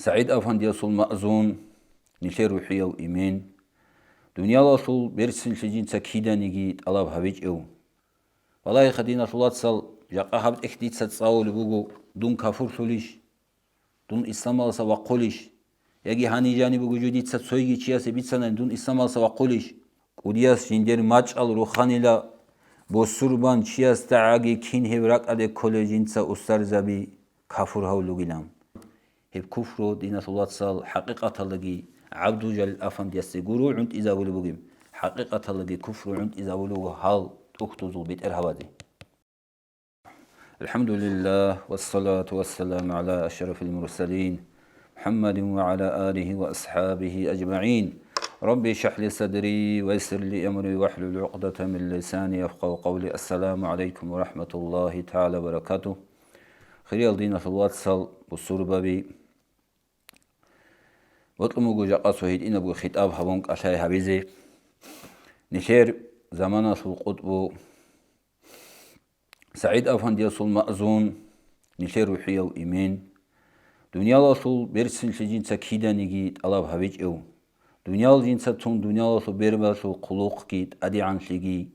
سعيد أفنديسول مأزون نشير روحية وإيمان دنيا لاسول برسل شجين سكيدا نجيت الله بهبيج أو والله خدينا صلات صل جاء حبت إحديث تصاول بوجو دون كفر سوليش دون إسلام الله سواقوليش يجي هاني جاني بوجو جديد تصويجي تشياس بيتسنا دون إسلام الله سواقوليش ودياس جندر ماج الروخاني لا بوسربان تشياس تعاجي كين هبرك أده كوليجين سا أستر زبي كفر هولوجيلام هب كفرو دينا صلات صل حقيقة لقي عبد جل أفند يستجورو عند إذا ولو بقيم حقيقة لقي كفر عند إذا ولو حال تختزو بيت الهوادي. الحمد لله والصلاة والسلام على أشرف المرسلين محمد وعلى آله وأصحابه أجمعين. ربي اشرح لي صدري ويسر لي أمري واحلل عقدة من لساني يفقهوا قولي. السلام عليكم ورحمة الله تعالى وبركاته. خير دينا صلوات صل بالصربة وطلمو جاقا سوهيد إنا بو خطاب هبونك أشاي حبيزي نشير زمانا سو قطبو سعيد أفنديسول مأزون نشير روحية وإيمان دنيا لاسول برسل شجين سكيدا نجيت الله بهبيج أو دنيا لجين ستون دنيا لاسول برباسو قلوق كيت أدي عن شلقي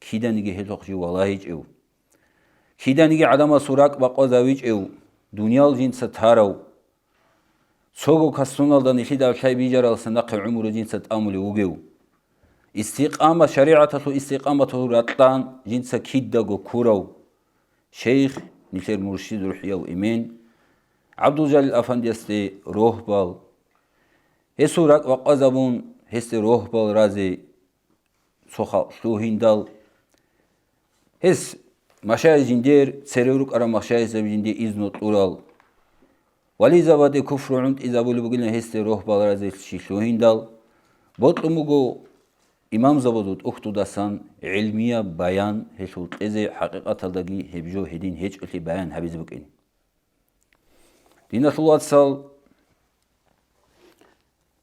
كيدا نجي هزوق جو والله أو كيدا نجي عدم سوراك بقى زاويج أو دنيا لجين ستهارو سوغو كاستونال دا نشيد الشاي بيجار السنق عمر جنسة أمل وجو استقامة شريعة استقامة رتان جنسة كيدغو كورو شيخ نشير مرشد روحية وإيمان عبد الجليل أفندي استي روحبال هسورك وقازبون هستي روحبال رازي سوخا شوهندال هس مشاهد جندير سريروك أرى مشاهد جندير إذنو طورال ولذا بعد كفر عند إذا بقول بقولنا هست روح بالرزق شيشوهين دال بطلموجو إمام زبادود أختو دسان علمية بيان هشول إذا حقيقة تلقي هبجو هدين هج اللي بيان هبيز بقين دينا صلوات سال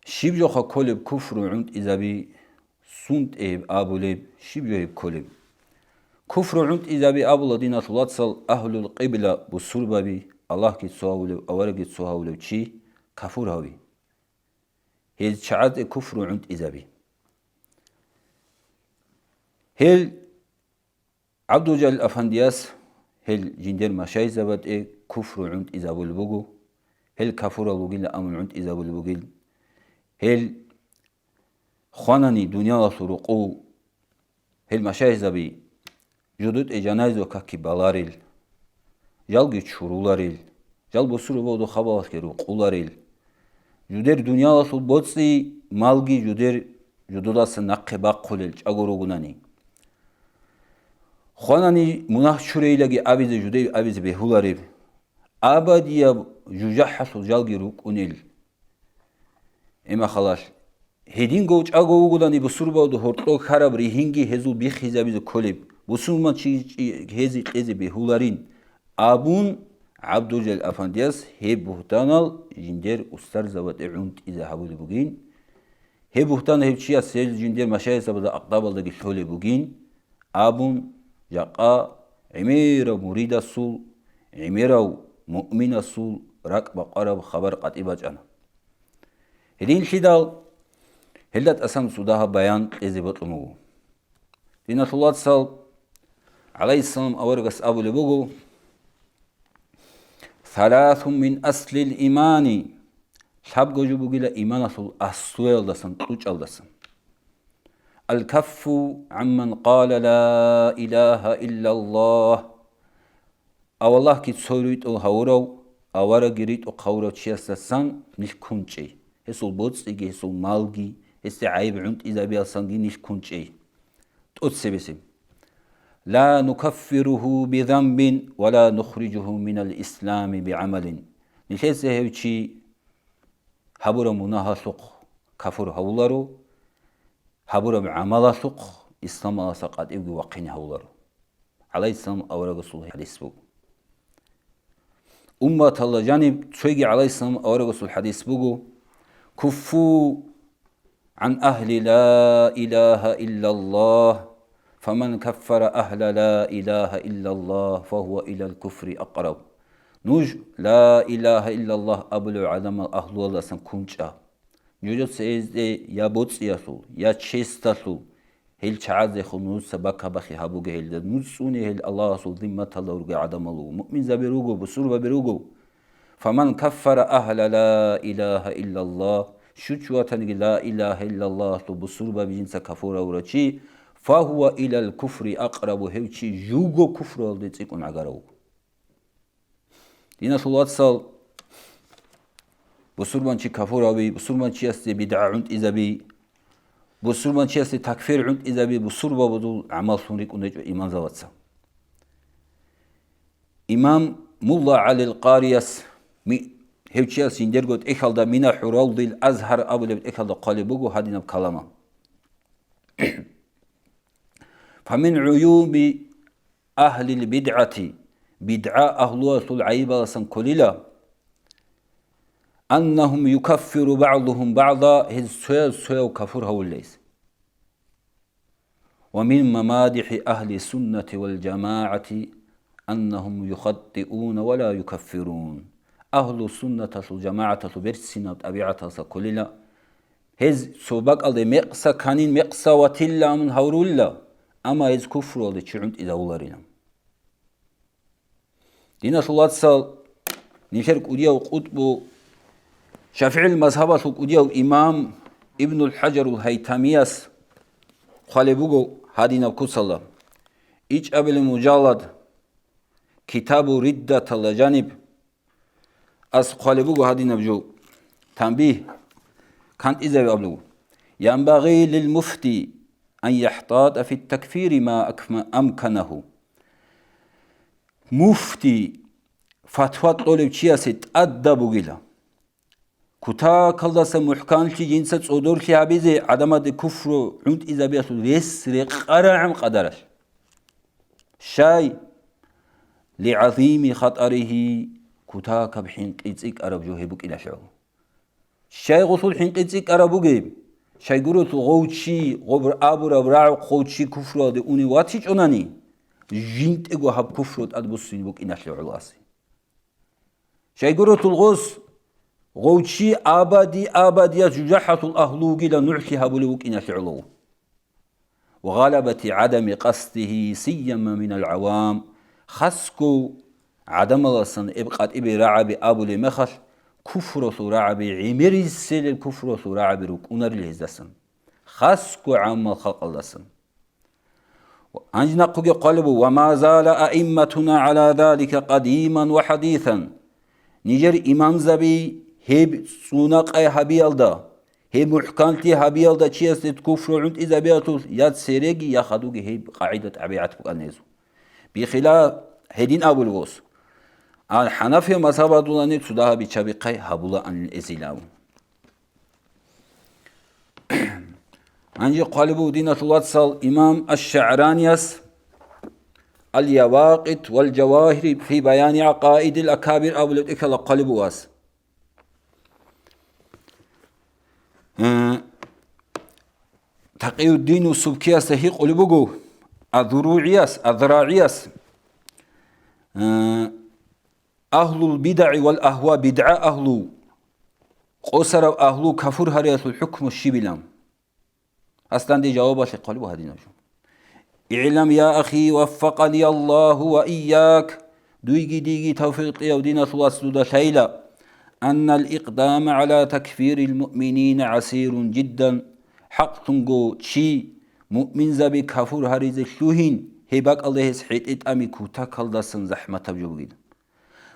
شبجو خكولب كفر عند إذا بي سنت إب أبولب شبجو إب كولب كفر عند إذا بي أبولا دينا صلوات سال أهل القبلة بالسربة بي الله كي تسوهولو أورا كي تسوهولو تشي كفور هوي هيل شعاد كفر عند إذابي هيل عبد الجليل أفندياس هيل جندر مشاي زبط كفر عند إذابو البوغو هيل كفور البوغيل أمن عند إذابو البوغيل هيل خواناني دنيا سرقو هيل مشاي زبي جدود جنازو كاكي بالاريل جالگی چورولارil جال بسرو بودو خباس کرو قولارil جودر دنیا لاسول بودسی مالگی جودر جودولاس نقه باقولل چاگوروگونانی خوانانی مناح چوریلگی آبیز جودر آبیز بهولارil آبادیا جوجا حسول جالگی روک اونیل اما خلاص هدین گوچ آگوروگونانی بسرو بودو هرتلو خراب ریهینگی هزول بیخیز آبیز کولب بسرمان چی هزی هزی بهولارین أبون عبد الجليل أفندياس هي بهتانال جندر أستر زبط عند إذا حبول بوجين هي بهتان هي بشيء سيل جندر مشاهد زبط أقطاب الله جشول بوجين أبون جاء عميرة مريد السول عميرة مؤمن السول ركب قرب خبر قطيبة أنا هدين شدال هلت أسم سودها بيان إذا بطلمو دين الله صل عليه السلام أورجس أبو لبوجو ثلاث من أصل الإيمان شاب جوجو بقول إيمان أصل أسوال دسن توجال دسن الكف عمن قال لا إله إلا الله أو الله كي تسوريت أو هورو أورا جريت أو خورو تشيس دسن نش كونشي هسول بوتس إجي هسول مالجي هسي عيب عند إذا بيالسانجي نش كونشي تؤتسبسم لا نكفره بذنب ولا نخرجه من الإسلام بعمل نشيس هيوشي هبور مناها سوق كفر هولارو هبور بعمل سوق إسلام سقط إبقى وقين هولارو عليه السلام أورا رسول حديث بو أمة الله جانب تشيجي عليه السلام أورا رسول حديث بو كفوا عن أهل لا إله إلا الله فمن كفر أهل لا إله إلا الله فهو إلى الكفر أقرب نوج لا إله إلا الله أبلو عدم أهل الله سن كونجا نوجد سيزدي يا بوتس ياسول يا تشيستاسول هل تعز خنوز سبك بخي هابو جهل نوسوني هل الله سول ذمة الله ورجع عدم الله مؤمن زبيروجو بسرب بيروجو فمن كفر أهل لا إله إلا الله شو تنجي لا إله إلا الله تو بسرب بجنس كفورة ورشي فهو إلى الكفر أقرب هوشي جوجو كفر اللي تكون عجرو دينا صلوات صل بسرمان شي كفورة بي بسرمان شي است بدعة عند إذا بي بسرمان شي است تكفير عند إذا بي بسربا بدو عمل سونيك ونجو إيمان زواتسا إمام ملا علي القاريس هوشي سندرغوت إخالدا من حرول ديل أزهر أبو لبت إخالدا قالبوغو هادينا بكلامه فمن عيوب أهل البدعة بدعاء أهلها العيبة سنكوليلا أنهم يكفر بعضهم بعضا هز سوى كفر هوليس ومن ممادح أهل السنة والجماعة أنهم يخطئون ولا يكفرون أهل السنة والجماعة برسنا طبيعة سكوليلا هز سوبك ألدي مقصى كانين مقصى وتلا من هورولا أما هز كفر ألدي تشعند إذا ولارنا دينا صلوات صل نشارك أديا وقطبو شافعي المذهب سوق أديا إمام ابن الحجر الهيتمياس خالبوغو هادينا كوصلا إيش قبل مجالد كتاب ردة الجانب أس خالبوغو هادينا بجو تنبيه كانت إذا بأبلغو ينبغي للمفتي أن يحتاط في التكفير ما أمكنه مفتي فتوى طولب چياسي تأدبو جيلا كتا كالدس محكان لشي جنسة صدور شي عبيزي عدم دي كفر عند إذا بياسو يسرق قرعم قدرش شاي لعظيم خطره كتا كبحين قيتسيك أرب جو هيبوك إلى شعو شاي غصول حين قيتسيك أربو جيب شاي قروت غوتشي غبر أبر أبراع غوتشي كفر دي أوني واتيش أناني جنت إغو هب كفرت أدبسين بوك إناش لعلاسي شاي قروت الغوص غوتشي آبادي ججحة الأهلوغي لنعشي هبولوك إناش لعلو وغلبة عدم قصده سيما من العوام خسكو عدم لسن إبقات إبي رعبي أبو لمخش كفر رعبي عمير السيل الكفر رعبي ركونر لهزسن خسكو عام الخلق لسن أنجنا قلبه وما زال أئمتنا على ذلك قديما وحديثا نيجر إمام زبي هب سوناق أي هبيالدا هب محكانتي هبيالدا چيست كفر عند إذا بياتوس ياد سيريجي ياخدوغي هب قاعدة عبيعت بقنيزو بخلاف هدين أبو الغوص الحنفية مذهب دولاني تسودها بيشابقي هبولا عن الإزيلاو أنجي قالبو دينة الواتسال إمام الشعرانيس اليواقت والجواهر في بيان عقائد الأكابر أو الإكلا قالبو واس تقي الدين السبكياس هي قلبوغو الذراعياس أهل البدع والأهواء بدعاء أهل قصر أهل كفر هرية الحكم الشبلام أصلا دي جوابه قالوا هذه نجوم اعلم يا أخي وفقني الله وإياك ديجي توفيق يودينا سواسلود شيلا أن الإقدام على تكفير المؤمنين عسير جدا حق تنقو شي مؤمن زبي كفر هريز الشوهين هباك الله سحيت إتأمي كوتاك الدسن زحمة بجوغين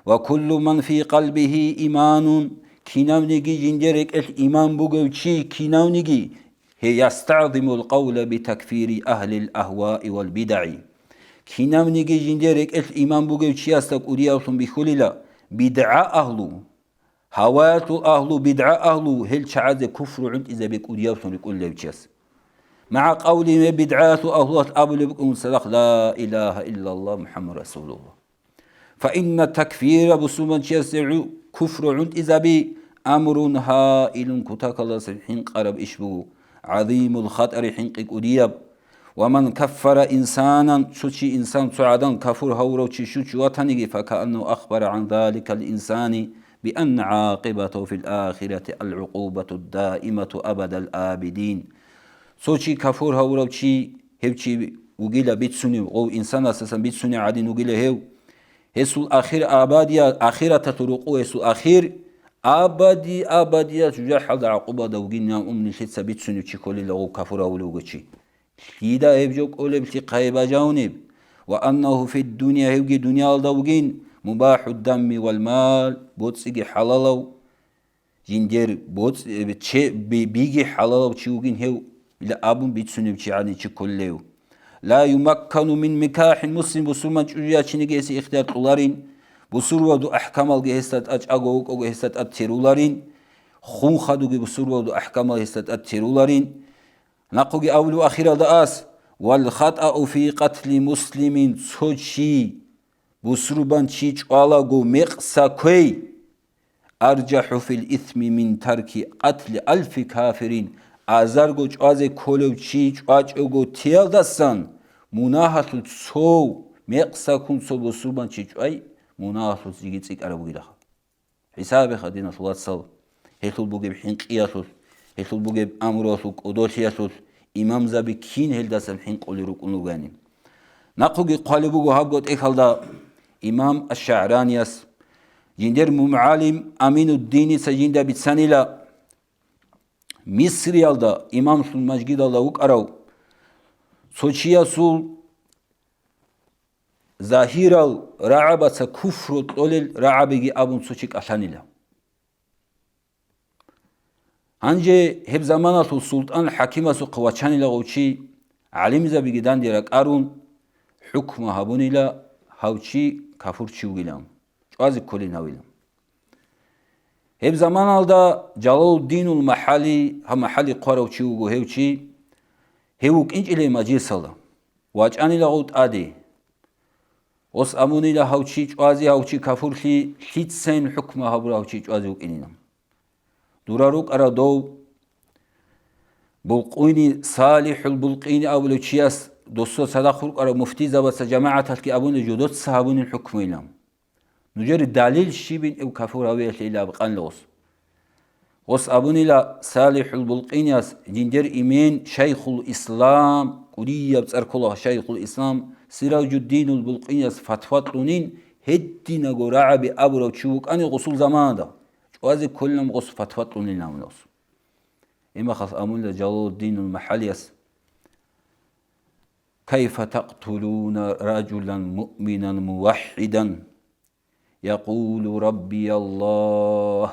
وكل من في قلبه إيمان كيناونيجي جندرك الإيمان بوغوشي كيناونيجي هي يستعظم القول بتكفير أهل الأهواء والبدع كيناونيجي جندرك الإيمان بوغوشي يستك أرياوسن بخللا بدعاء أهلو هوات أهلو بدعاء أهلو هل شعاد كفر عند إذا بك أرياوسن لكل لوشيس مع قول ما بدعاء أهلو أبو لبكم صدق لا إله إلا الله محمد رسول الله فإن التكفير بسوما تشيسع كفر عند إذا بي أمر هائل كتاك الله سبحين قرب إشبو عظيم الخطر حنقك أدياب ومن كفر إنسانا شوشي إنسان سعدان كفر هورو شوشي وطنيجي فكأنه أخبر عن ذلك الإنسان بأن عاقبته في الآخرة العقوبة الدائمة أبد الآبدين. سوشي كفر هورو شي هيوشي وقيل بيتسوني أو إنسان أساسا بيتسوني عادين وقيل هيو هسو الأخير آبادية آخرة تطرقو هسو الأخير آبادية شجاع حد عقوبة دوقين أمني شتسا بيتسوني وشي لغو كفر هورو وشي كيدا هبجوك أولي بتي قايبا جاونب وأنه في الدنيا هيوغي دنيا الدوغين مباح الدم والمال بوتسيجي حلالو جندير بوتس بيجي حلالو تشيوغين هيو إلا أبون بيتسوني بتي عاني تشكوليو لا يمكن من مكاح مسلم بسرمان تشوجيا تشينيجيسي اختيار طولارين بسروا دو أحكام الجهستات أجاغوك أو جهستات أتيرولارين خون خدوغي بسروا دو أحكام الجهستات أتيرولارين نقوغي أولو أخيرا داس والخطأ في قتل مسلم تشي بسربان تشيج ألاغو مقسا كوي أرجح في الإثم من ترك قتل ألف كافرين أزارغو تشازي كولو تشيج أجوغو تيال داسان مناحة تسو مقسا كون سو بسربان تشيج أي مناحة تيجي تيك أرابوغي لها حسابي خدينا صلاة صل هيتول بوغي بحين قياسوس هيتول بوغي بأمروسوك أدوشياسوس إمام زابي كين هل داسم حين قولي ركونو غاني نقوغي قالبوغو هابغوت إخالدا إمام الشعرانياس جندر معالم أمين الدين سجندا بتسانيلا مصر يالدا إمام سول مجد الله وكأراو سوچيا سول ظاهيرال رعبة كفر طولل رعبيجي أبون سوچيك أشانيلا هنجي هب زمانة السلطان حكيمة سو قواتشاني لغوشي علم زبيجي دان ديرك أرون حكم هابوني لا هاوشي كافور تشيوغيلام شوازي كولين هاويلام هب زمانة دا جلال الدين المحلي هم محلي قارو تشيوغو هيوشي هيوك إنج إلي مجلس الله واجاني لغوت آدي وس أموني لا هاوشي شوازي هاوشي كافور شي سين حكم هابولا هاوشي شوازي وكينينام دوراروك أرا دو بلقيني صالح البلقيني أولو تشياس دوستو صداقروك أرا مفتي زبط جماعة تلقي أبون جودوت صحابون الحكم إلام نجر الدليل الشيبين أو كفور هوية إلا بقان لغس غس أبون إلا صالح البلقيني جندر إيمين شيخ الإسلام قولي بسأرك الله شيخ الإسلام سراج الدين البلقيني فتفات لونين هدي نقو رعبي أبرو تشوك أني غسول زمان دا وازي كلهم غص فتفطلون لنامنوس إما خاص أمون لجلال الدين المحليس كيف تقتلون رجلا مؤمنا موحدا يقول ربي الله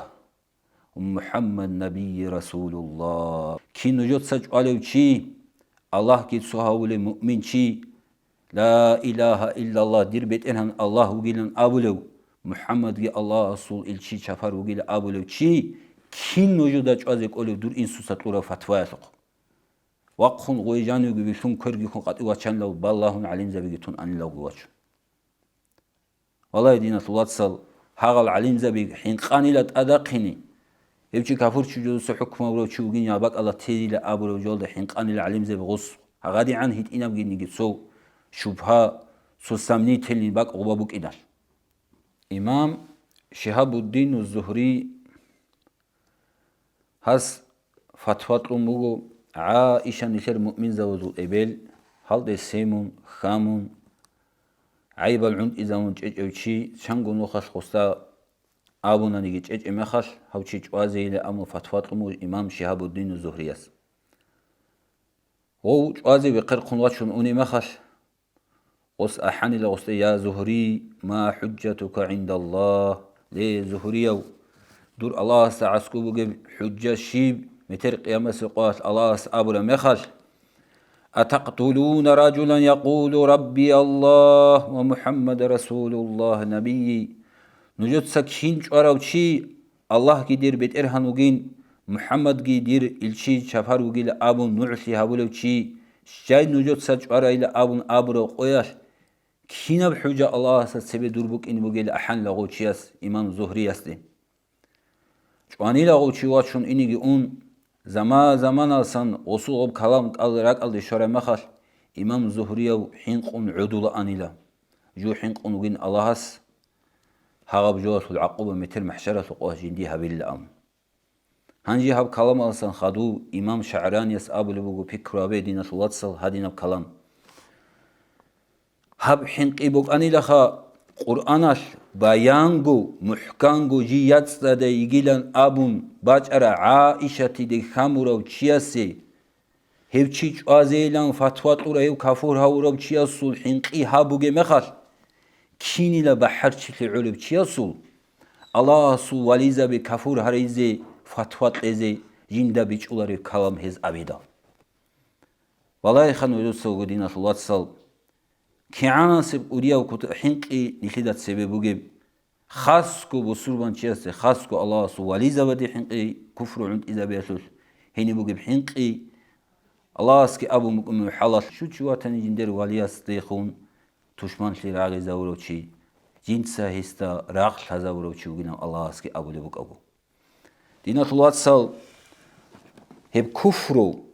محمد نبي رسول الله كي نجد سجعلو چي الله كي سهول مؤمن چي لا إله إلا الله دير بيت إنهن الله وقيلن أبولو محمد جي الله رسول الشي شفر وقيل أبولو چي كين نجد چازك أولو دور إنسو ستلورا فتوى يسق وقخون غويجانو جي بيشون كرغي خون قطي وچان لو باللهن عليم زبيگي تون أني لو غوچ والله دينا صلاة صل هاغل عليم زبيگ حين قانيلت أداقيني يبچي كافور چجو سو حكم ولو چوگين يابك الله تيري لأبولو جولد حين قانيل عليم زبيگ غص هغادي عن هيت إنا بگي نيجي سو شبها سو سمني تلين باك غبابوك إدال إمام شهاب الدين الزهري هس فتوات لمبوغو عائشة نشر مؤمن زوزو إبل هل دي سيمون خامون عيب العند إذا من جيجوشي شنگو نوخش خستا آبونا نيجي جيج إمخش هوشي جوازي لأمو فتوات لمبوغو إمام شهاب الدين الزهري يس وو جوازي بقرقون واتشون أوني مخش قص أحاني لغصت يا زهري ما حجتك عند الله لي زهريو دور الله سعسكو بجيب حجة شيب متر قيامة سقاس الله سأبو مخش أتقتلون رجلا يقول ربي الله ومحمد رسول الله نبي نجد سكشين شوارو شي الله كي دير بيت إرهان وجين محمد كي دير الشي شفار وجيل أبو نعسي هبولو شي شاي نجد سكشوارو إلى أبو أبرو قياش كينا بحجة الله سبب دربك إن بقول أحن لغوتشياس إمام زهري أصلي شواني لغوتشي واتشون إني جون زمان أصلا وصوب كلام قال رك قال شرع مخش إمام زهري حنقون عدول أنيلا جو حنقون وين اللهس هغب جوات العقوبة مثل محشرة قوة جنديها بالأم هنجي هب كلام أصلا خدو إمام شعراني أبو لبوغو بكرة بيدينا سلطسل هدينا بكلام هب حنقي بوك أنيلا خا قرآنش بيانغو محكانغو جي يتسد يجيلن أبون باجرة عائشة دي خامورو تشياسي هيو تشيج آزيلان فتواتورا هيو كافور هاورو تشياسول حنقي هابوغي مخال كيني لبحر تشيكي علب تشياسول الله سو وليزا بكافور هريزي فتوات ازي جندا بيچ اولاري كلام هز أبيدا والله خانو يدوسو قدينا صلوات صل كيعانا سب أوريا وكتو حنقي نخيدات سببوغي خاصكو بسربان تشياسي خاصكو الله سو وليزا بدي حنقي كفر عند إذا بيسوس هيني بوغي بحنقي الله اسكي أبو مقوم حالات شو تشواتني جندر ولياس تيخون تشمان شلي راغي زاورو چي جنسا هستا راغ تزاورو چي وغينا الله اسكي أبو لبوك أبو دينا طلوات سال هب كفرو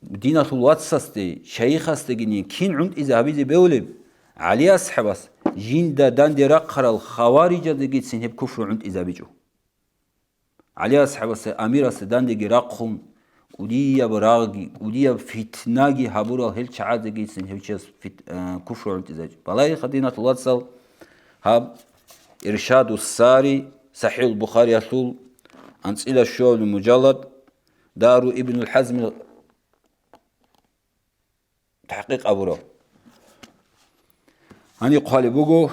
دينا طلوات ساستي شيخ استغني كين عند إذا هبيزي بولب علي أصحابس جندا دان دي راقر الخوارج دقيت سن هب كفرو عند إذا بيجو علي أصحابس أمير أصدان دي راقهم وديا براغي وديا فتناغي هابورا هل شعاد دقيت سن هب كفرو عند إذا بيجو بلاي خدينا طلوات سال هب إرشاد الساري صحيح البخاري يقول عن إلى الشغل المجلد دار ابن الحزم تحقيق أبو رو هني قال بوجو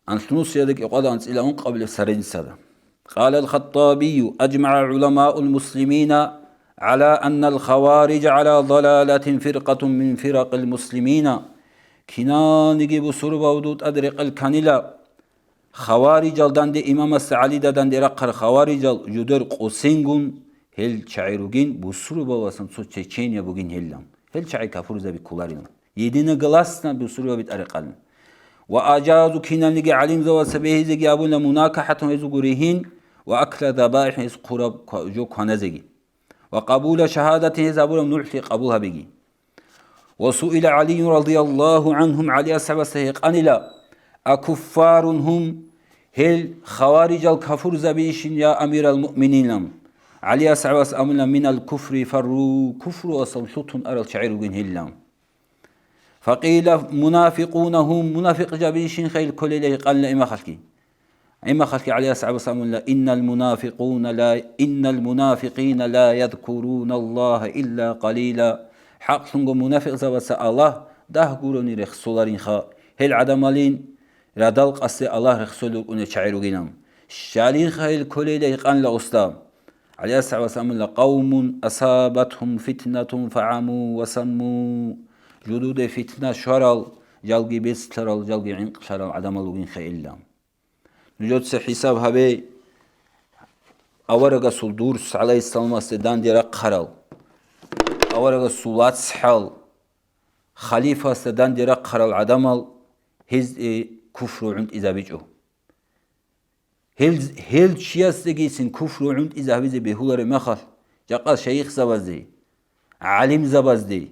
عن سنوس يدك يقال عن إلى قبل سرين سنة قال الخطابي أجمع علماء المسلمين على أن الخوارج على ضلالة فرقة من فرق المسلمين كنان يجيب سربا ودود أدرق الكنيلا خوارج داند إمام السعالي داند رقر خوارج جدر قوسنگون هل شعيروگين بسربا واسن سو چيچينيا بوگين هلام هل شعي كافور زبي كولارين يدين غلاسنا بسربا بتأرقل وأجازوا كنان لغي عليم زوا سبيه زغي أبونا مناكحة يزغريهن وأكل ذبائح قرب جو كنزغي وقبول شهادته زابور نلحي قبولها بيجي وسئل علي رضي الله عنهم علي أصحاب السهيق أنلا أكفار هم هل خوارج الكفر زبيش يا أمير المؤمنين علي أصحاب أمنا من الكفر فروا كفر وصوت أرى الشعير هلام فقيل منافقون هم منافق جبيش خيل كل إليه قال إما خلقي علي أصحاب أمنا إن المنافقين لا يذكرون الله إلا قليلا حق سنغو منافق زبس الله ده قروني رخصولارين خا هل عدمالين رادال قصي الله رخصولو أن شعيرو جنام شالين خيل كل إليه قال لأسلام عليه الصلاة والسلام قوم أصابتهم فتنة فعموا وسموا جدود فتنة شرال جلقي بسترال جلقي عنق شرال عدمالو جن خيل نجد حساب هبي أورغا سلدورس عليه السلام استدان دي رقرال أورغا سولات سحال خليفة استدان دي رقرال عدمال هز كفر عند إذا بيجو هل شياس تجيسن كفر عند إذا بيجي بهولر مخال جاقا شيخ زبازدي عالم زبازدي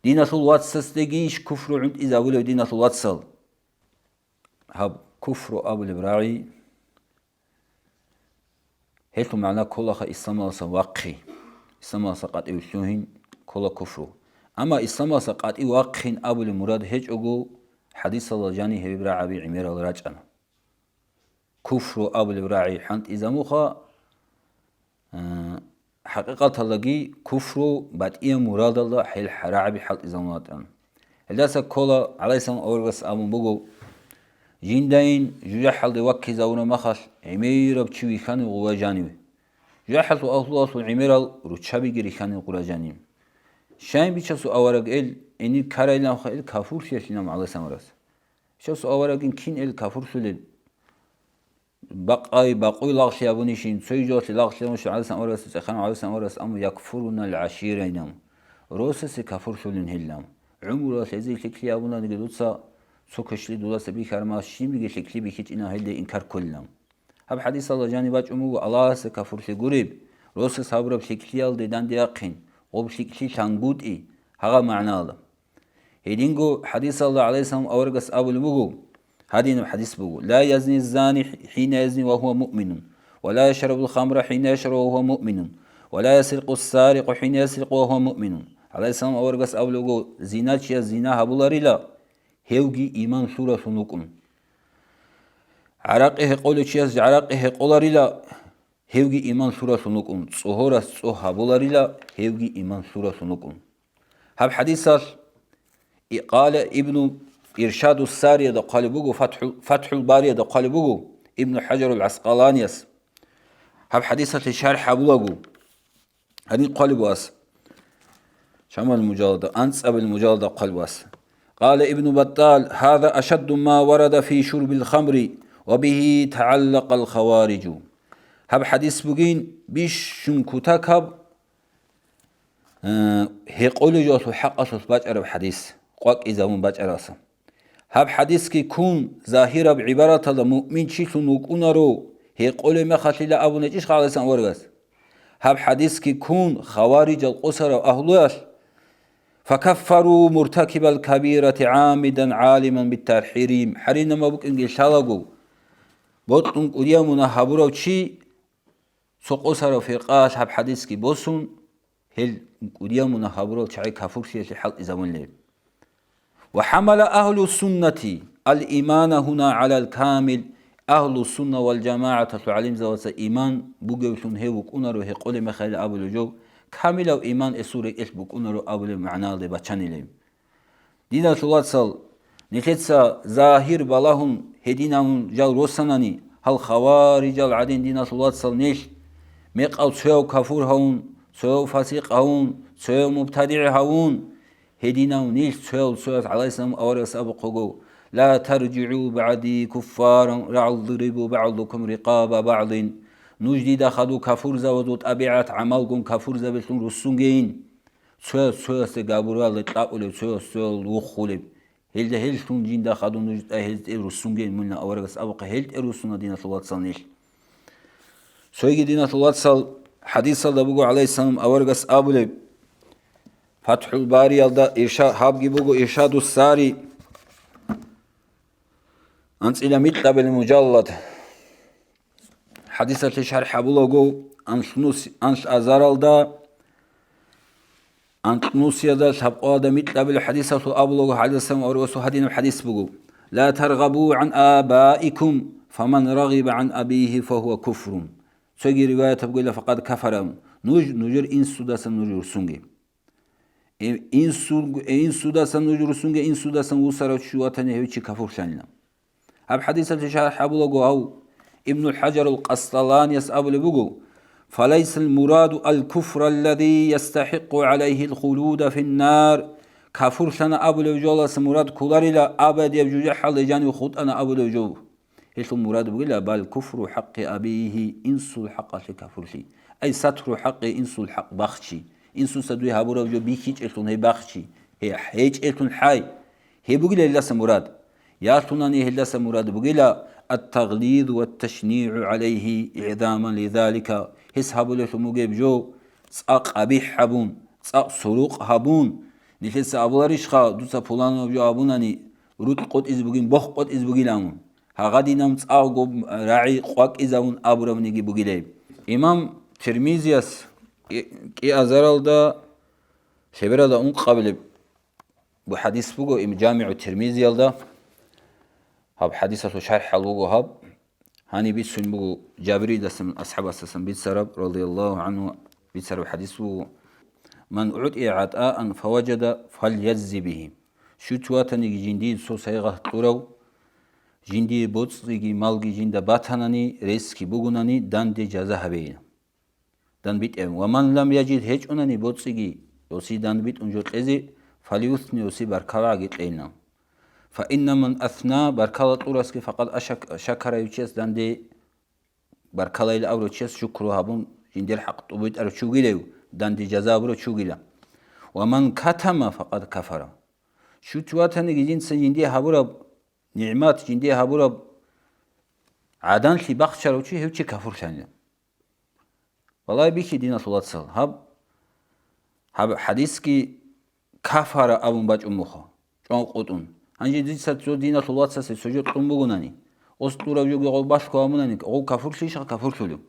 دينة الواتسس تجيش كفر عند إذا ولو دينة الواتسل هب كفر أبو البراعي هيتو معناه كلها إسلام الله واقعي إسلام الله قد يوشوهن كل كفر أما إسلام الله قد يواقعين أبو المراد هيج أقو حديث الله جاني هبي براعي عمير الرجعنا كفر أبو البراعي حنت إذا مخا حقيقة لقي كفر بعد إيه مراد الله حيل حراعي حل إذا ماتن هذا كلا عليه السلام أورغس أبو بقو جندين جحل وكي زونا مخش عمير بتشوي خان وغواجاني جحل وأخلص عمير رتشابي جري خان وغواجاني شاين بيشسو أورق إني كاريلنا خيل كافور شيشنا مع الله سمرس شسو أورق إن كين كافور سلل باقي لاغش يابونيشين سويجوت لاغش يابونيش على سمرس سخان على سمرس أم يكفرون العشيرين روسس كافور سلن هلام عمره سيزي كلي يابونا نقدوتسا سوكشلي دولا سبي كرما شيم بيجي شكلي بيكيت إنا هيدا إنكار كلهم هب حديث الله جاني باج أمو الله سكفر في قريب როცა საუბრობს შიქლიალდე დანდიაყინ ობ შიქლი შანგუტი ჰაღა მანალა ედინგო ჰადისალლა ალაისალამ ავარგას აბულბუგუ هذه حديث بقول لا يزني الزاني حين يزني وهو مؤمن ولا يشرب الخمر حين يشرب وهو مؤمن ولا يسرق السارق حين يسرق وهو مؤمن عليه السلام أورجس أولوجو زنا شيا زنا هبولاريلا هيوجي إيمان سورة سنوكم عراقه قول شيا عراقه قولاريلا هيوجي إيمان سورة سنوكم صهورة صه هبولاريلا هيوجي إيمان سورة سنوكم هب حديث قال ابن إرشاد السارية ده قالبوجو فتح البارية ده قالبوجو ابن حجر العسقلانيس هب حديثة شرح أبولاجو هني قالبواس شمال المجالدة أنسب المجالدة قالبواس قال ابن بطال هذا أشد ما ورد في شرب الخمر وبه تعلق الخوارج هب حديث بوجين بيش شنكوتاكب هيقول جوسو حق أسوس باج أرب حديث قاك إذا من باج أراسم هب حديث كي كون ظاهرة بعبارة المؤمن شيء نوكونارو هيقول ما خليلا أبو نجيش خالصا ورغس هب حديث كي كون خوارج القصر أهلوش فكفروا مرتكب الكبيرة عامدا عالما بالتحريم حرينا ما بك إنجل شالقو بطن قريمنا هبرو شي سقصر في قاس هب حديث كي بوسون هل قريمنا هبرو شعي كفر سياسي حل إزامن ليل وحمل أهل السنة الإيمان هنا على الكامل أهل السنة والجماعة تعلم زوات إيمان بوجوشون هيوك أنرو هيقول مخيل أبو الجو كامل أو إيمان إسوري إيش بوك أنرو أبو المعنى اللي بتشاني لهم دينا شوات صل نكتسا ظاهر بلاهم هدينهم جال روساناني هل خوارج العدين دينا شوات صل نيش ميق أو سوى كفور هون سوى فاسق هون سوى مبتدع هون هدينا ونيش سوى عليه السلام أورس أبو قوغو لا ترجعوا بعدي كفارا يضرب بعضكم رقاب بعض نجدي خدو كفور زودت أبيعت عملكم كفور زبتون رسونجين سوى سجابورا لتقول سوى وخولب هل شون جين خدو نجد هل رسونجين من أورس أبو هل رسونا دينا صلوات صنيش سوى دينا صلوات صل حديث الله بقول عليه السلام أورس أبو فتح الباري يلدا إرشاد هابجي بوجو إرشاد الساري أنت إلى مطلب المجلد حديثة شرح بلوجو أنش أزارالدا أنت نوسيدا سبقا دا مطلب الحديثة أبلوجو حديثة أورسو حدين الحديث بوجو لا ترغبوا عن آبائكم فمن رغب عن أبيه فهو كفر سوي رواية بقول فقد كفر نجر إن سوداس نجر سونجي إن سوداسن نجرسونجا إن سوداسن وصار شواتني هيك كفور شاننا هب حديث الشارح أبو أو ابن الحجر القسطلاني يسأب لبقو فليس المراد الكفر الذي يستحق عليه الخلود في النار كفور سنة أبو لوجولا مراد كولار إلى أبد يبجوج حل جاني خود أنا أبو لوجو هيش المراد بقول بل كفر حق أبيه إنسو الحق كفر شي أي ستر حق إنسو الحق بخشي إنسو سدوي هابورا جو بيكيج إلتون هي بخشي هي حيج إلتون حي هي بقول الله سمراد يا توناني الله سمراد بقول التغليظ والتشنيع عليه إعداما لذلك هس هابولا شموجب جو ساق أبيح حبون ساق سروق هابون نفس أبولاريش خا دوسا فلان جو أبوناني رود قد إز بقين بخ قد إز بقيلامون هغادي نام ساق راعي قاك إزامون أبورا منيجي بقيلام إمام ترميزياس كي أزرالدا شبرالدا أون قبل بحديث بوجو إم جامع الترمذي يلدا هاب حديثه شرح الوجو هاب هاني بيتسون بوجو جابري دسم أصحاب أساسا بيت سرب رضي الله عنه بيت سرب حديثه من أعطي عطاء فوجد فليجزي به شو تواتني جندي سو سيغه تورو جندي بوتسيجي مالجي جندا باتاناني ريسكي بوغوناني داندي جزاء بين دان بيت ومن لم يجد هيج أنني بوتسيجي يوسي دان بيت أنجو تأذي فليثني يوسي بركالا جتلينا فإن من أثنى بركالا طورسكي فقد شكر يوشيس دان دي بركالا إلى أورو تشيس شكرو هابون جندير حق طبيت أرو شوغيليو دان دي جزاء برو شوغيلا ومن كتم فقد كفر شو تواتني جنس جندي هابورا نعمات جندي هابورا عدان لي بخشر وشي هيوشي كفر شانيا والله بيكي دينا صلات سال هب حديث كي كفر أبو باج أمخا شون قطن هنجي دي ساتو دينا صلات سال سجود قنبغناني أسطورة بيجي قول باشكو أموناني قول كفر شيش كفر شلو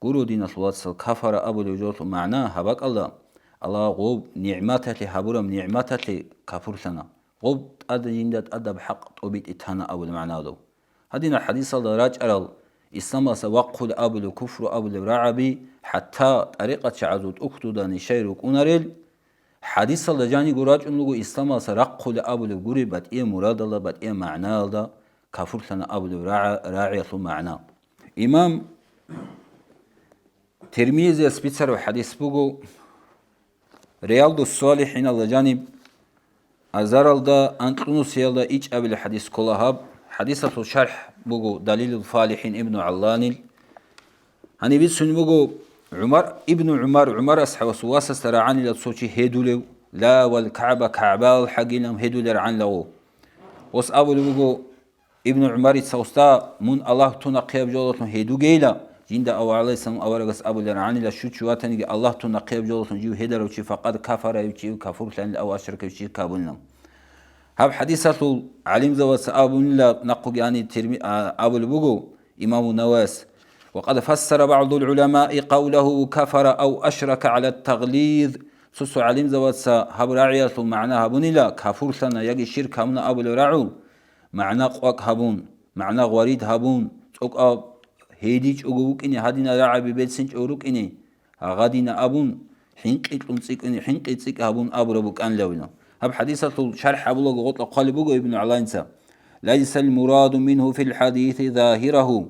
قولوا دينا صلات سال كفر أبو لجوت معناه هبك الله غوب نعمته هبورم نعمته كفر سنة غوب أد جندت أدب حق طبيت إتهنا أبو المعنى دو هدينا الحديث الله راج أرل إسلام سوقل أبو الكفر أبو الرعبي حتى طريقة شعزوت أكتوداني شيرك أنرل حديث الله جاني قراج أنلغو إسلام سرقل أبو الغري بات إيه مراد الله بات إيه معنى الله كفر سنة أبو الراعي ثم معنى إمام ترميزي سبيتسر وحديث بوغو رياض الصالحين الله جانب أزار الله أنطونوس يالله إيش أبل حديث كلها حديثة الشرح بوغو دليل الفالحين ابن علاني هني بيسون بوغو عمر أصحاب سواسة سرعاني لتصوشي هيدولو لا والكعبة كعبة الحقينهم هيدولر عن لغو وس أبو بوغو ابن عمر يتسوستا من الله تنقيب جولتون هيدو جيلا جند أو عليه السلام أورغس أبو لرعاني لشوتشواتني الله تنقيب جولتون جيو هيدر وشي فقد كفر يوشي كفر لأن أو أشرك يوشي كابلنا هب حديثة علم زوات أبو لا نقو يعني ترمي أبو البوغو إمام النواس وقد فسر بعض العلماء قوله كفر أو أشرك على التغليظ سوسو علم زوات هب راعية معناها بنلا كفر سنة يجي شرك من أبو الرعو معنى قوك هبون معنى غوريد هبون تقوك هيديج أقوك إني هادينا رعبي بيت سنج أوروك إني غادينا أبون حنقيت لنسيك إني حنقيت سيك هبون أبو ربك أن لونا هب حديثة شرح أبو لغو غطل قالبوغو ابن علانسا ليس المراد منه في الحديث ظاهره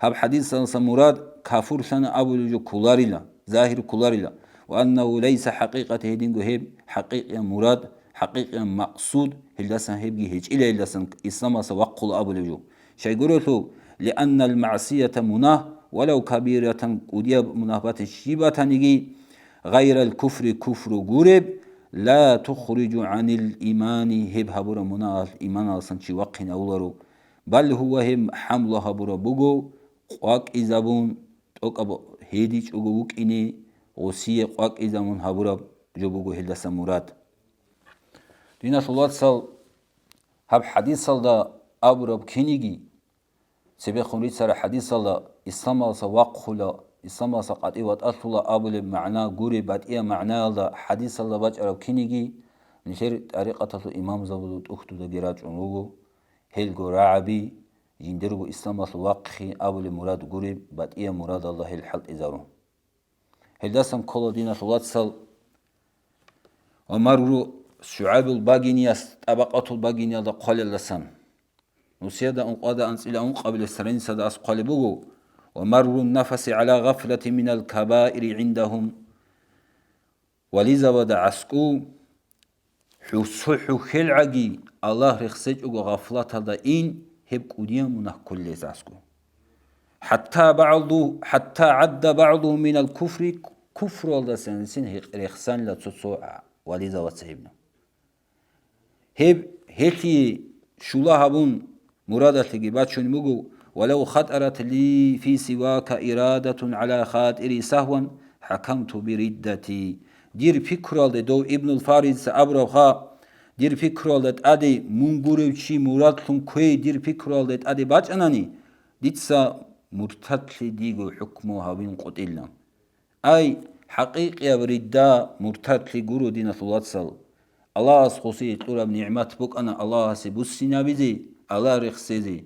هب حديثة مراد كافور سنة أبو لجو كولاريلا ظاهر كولاريلا وأنه ليس حقيقة هيدينغو هيب حقيقة مراد حقيقة مقصود هلدسن هيبجي هيج إلا هلدسن إسلام سوقل أبو لجو شيء قرأته لأن المعصية مناه ولو كبيرة قدية مناهبة الشيبة نجي غير الكفر كفر قرب لا تخرج عن الإيمان هب هبور مناه إيمان سنشي وقين أولارو بل هو هم حمل هبور بوغو قاك إزابون توك أبو هيديش أغوك إني غسية قاك إزامون هبور جو بوغو هلدسن مراد دينا صلوات سال هب حديث سال دا أبو رب كينيجي سبي خمريت سر حديث سال إسلام سواقخلا إسلام سقط إيوات أصلا أبو المعنى قوري بعد إيه معنى دا حديث سال باج رب كينيجي نشر طريقة الإمام زبودت أختو دا جراج عنوغو هلغو رعبي جندرغو إسلام سواقخي أبو المراد قوري بعد إيه مراد الله الحل إزارو هلدسم كل دينا صلوات سال ومرو شعاب الباقينياس طبقات الباقينيا دا قال اللسان نسيدا أنقادا أنسئلة قبل السرين سدا أسقالبوغو ومر النفس على غفلة من الكبائر عندهم ولذا ودا عسكو حسحو خلعجي الله رخصج غفلة دا إن هب قديا منه كل عسكو حتى عد بعضه من الكفر كفر الله سنسين رخصان لا تسوع ولذا وسهبنا هب هتي شولا هبون مرادة جباتشون مجو ولو خطرت لي في سواك إرادة على خاطري سهوا حكمت بردتي دير فكرة دو ابن الفارس أبرخا دير فكرة أدي منغوريشي مراد لون كوي دير فكرة أدي باج أناني ديتسا مرتد ديجو حكمه هبين قتلنا أي حقيقة بردا مرتد لجورو دين الله صل الله سخصي طلب نعمت بك أنا الله سبوسنا بزي الله رخصي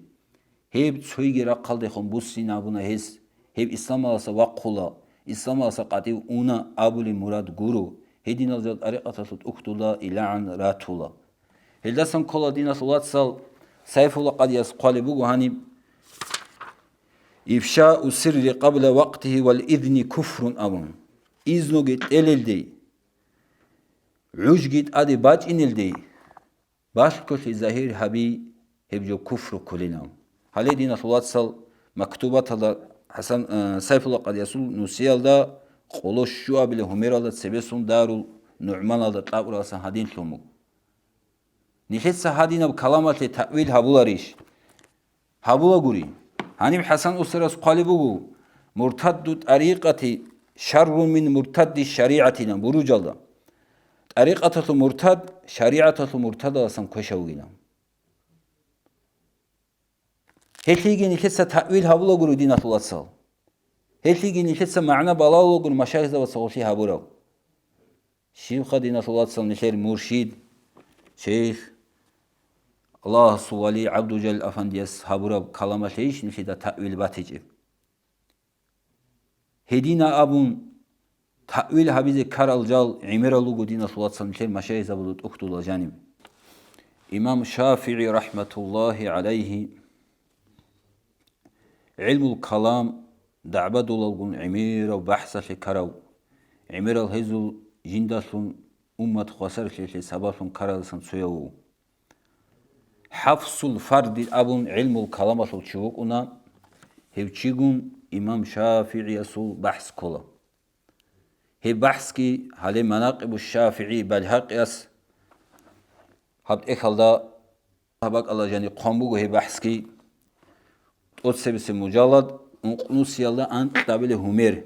هيب تسويجي رقل دخون بوسنا بنا هس هيب إسلام الله سوقلا إسلام الله سقطي أنا أبو المراد جورو هدينا زاد أريقة صوت أكتولا إلى عن راتولا هلدسم كلا دينا صلوات صل سيف الله قد يسقال بوجو هني إفشاء السر قبل وقته والإذن كفر أمون إذنو جت إلدي عوج جت أدي باج إنلدي باش كل ظاهر هبي هبجو كفر كلنا هلي دينا صلوات صل مكتوبات هذا حسن سيف الله قد يسول نسيال دا قولوش شو أبله همير الله سبيسون دارو نعمان الله تابر أصلا هدين ثمو نحس هدينا بكلامات تأويل هبولا ريش هبولا غوري هنيم حسن أسرس قالبوغو مرتد طريقة شر من مرتد الشريعة بروج الله طريقة مرتد شريعة مرتد أصلا كشوينا هتيجي لسه تأويل هبلا قرو دين الله صل هتيجي لسه معنى بلاو قرو مشاهد وصوفي هبلا شيخ دين الله صل نشر مرشد شيخ الله سوالي عبد جل أفنديس هبلا كلامه ليش نشيد تأويل باتجي هدينا أبون تأويل حبيز كارل جال عمر الله دين الله صل نشر مشاهد زبط أكتول جانب إمام الشافعي رحمة الله عليه علم الكلام دعبد للغن عمير وبحث لكرو عمير الهزل جندسون أمة خسر سباسون كرلسن سيو حفص الفرد أبون علم الكلام أصل شوقنا هيوشيغون إمام شافعي أصل بحث كلا هي بحث كي هالي مناقب الشافعي بالحق يس هبت إخلدا هبك الله جاني قنبوغ هي بحث كي أتسبس مجلد أنقنوس يلا أن تابل همير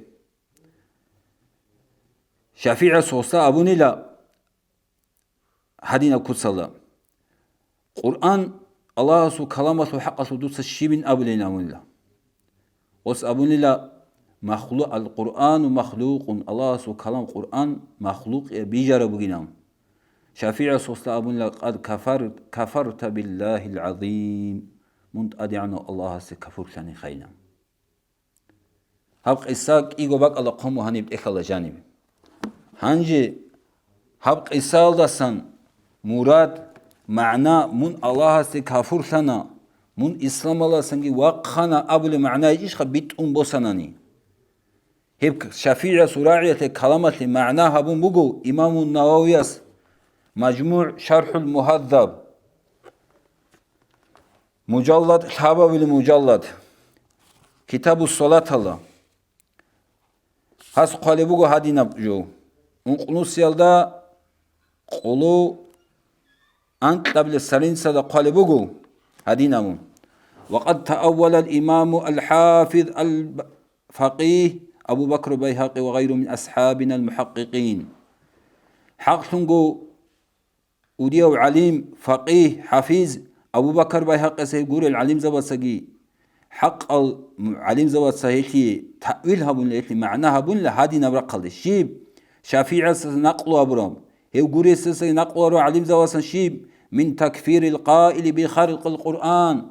شافعي صوصا أبوني لا هدينا كتسلا قرآن الله سو كلامه سو حق سو دوس الشيبين أبلينا من لا وس أبوني لا مخلوق القرآن مخلوق الله سو كلام قرآن مخلوق بيجر بجنام شافعي صوصا أبوني لا قد كفرت بالله العظيم منت أدعنا الله سكفر ثاني خينا هبق إساق إيغو بق الله قوم هنيب إخلا جانب هنجي هبق إسال دسان مراد معنى من الله سكفر ثنا من إسلام الله سنجي وقخنا أبل معنى إيش خبيت بوسناني هبق شفيع سراعية كلمة معنى هبون بقو إمام النووي مجموع شرح المهذب مجلد شابه بالمجلد كتاب الصلاة الله هس قالبوغو هادينا جو انقنوس يلدا قلو أنت قبل السرين سدا قالبوغو هادينا مون وقد تأول الإمام الحافظ الفقيه أبو بكر بيهقي وغيره من أصحابنا المحققين حق سنغو وديو عليم فقيه حفيظ أبو بكر بيهقي سيقول العليم زبسجي حق العليم زوات سهيتي تأويلها بن ليتي معناها بن لهادي نبرقل الشيب شافعي نقل أبرام هو قريس نقل عليم زوات شيب من تكفير القائل بخلق القرآن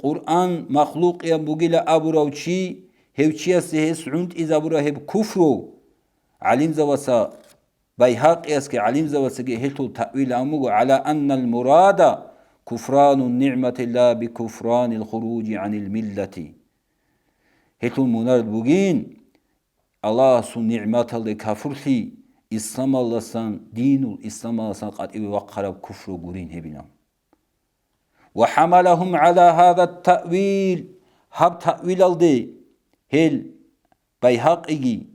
قرآن مخلوق ينبغي لأبرو شي هو شي سعونت إذا برا هو كفرو عليم زوات بيهاق يسكي عليم زوات سجي هلتو تأويل أمو على أن المراد كفران النعمة لا بكفران الخروج عن الملة هتو منار بوغين الله سو نعمة الله كفرتي إسلام الله سان دين الإسلام الله سان قد وقرب كفر قرين هبنا وحملهم على هذا التأويل هب تأويل الدي هل بيهاق إيجي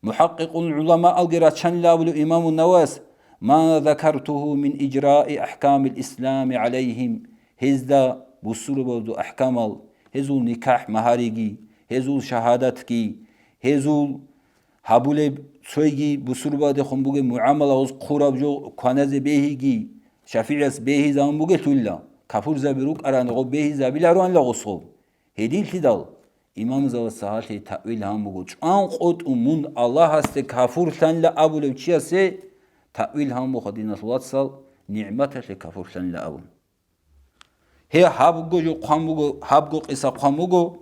محقق العلماء القراتشان لابل إمام النواس ما ذكرته من إجراء أحكام الإسلام عليهم هزدا بصور بودو أحكام هزول نكاح مهاريجي هزول شهادتكي هزول هبولي سويجي بصور بودو خنبوغي معاملة وز قراب جو كوانز بيهيجي شفيعس بيهي زمان بوغي تولا كفور زبروك أرانغو بيهي زبيلا روان لغصو هدين تدال إمام زوال سهاتي تأويل هم بوغو چان قوت أمون الله هست كفور تن لأبولي چياسي تأويل هم بخدين الله صل نعمته لكفر سن لأون هي حبقو جو قامبو حبقو قصة قامبو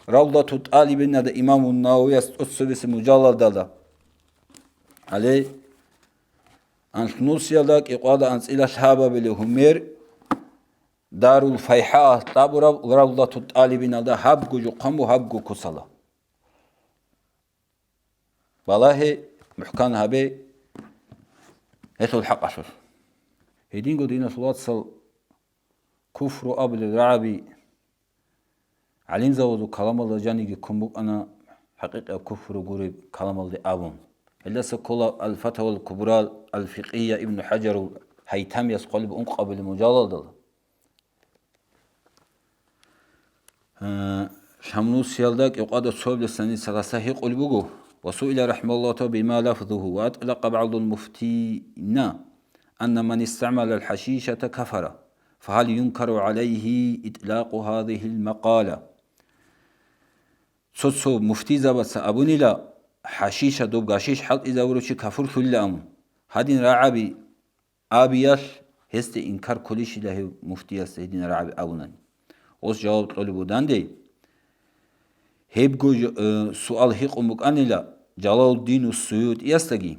روضة الطالبين هذا إمام النووي أتصبس مجلد هذا عليه أنت نوسيا لك إقادة أنت إلى شهابة بالهمير دار الفيحاء طابر روضة الطالبين هذا حبقو جو قامبو حبقو كسلا والله محكان هبه هتو الحق عشر هيدين قدينا صلاة صل كفر أبل الرعبي عليم زودو كلام الله جاني كمبوك أنا حقيقة كفر قريب كلام الله أبون إلا سكولا الفتوى الكبرى الفقهية ابن حجر هيتم يسقل بأنق قبل المجالد شمنوس يلدك يقعد الصوب لسنين سلاسه قلبه وسئل رحمه الله بما لفظه وأطلق بعض المفتين أن من استعمل الحشيشة كفر فهل ينكر عليه إطلاق هذه المقالة سوسو مفتي زبس أبوني لا حشيشة دوب غشيش حلق إذا وروشي كفر ثلام هادين رعبي آبياش هست إنكار كلش له مفتي هدين رعبي أبونان وس جواب طلبو داندي هبگو سؤال حقوق أنلا جلال الدين السيوط يستجي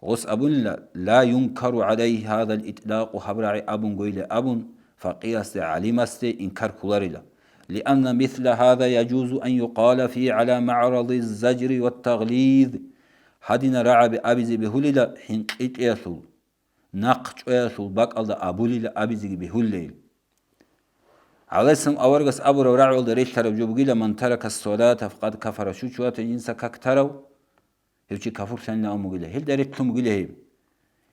غس أبون لا ينكر عليه هذا الإطلاق حبرع أبون قيل أبون فقياس علمست إنكار كلارلا لأن مثل هذا يجوز أن يقال فيه على معرض الزجر والتغليظ هدين رعب أبيزي بهللا حين قيت يسول نقش يسول باك الله أبوليلا أبيزي بهلل عليسم أورغس أبو رعول دريش ترى جوبجيلا من ترك الصلاة فقد كفر شو شو تنسى ككترو هيك كفر سنة أموجيلا هل دريت مجيلا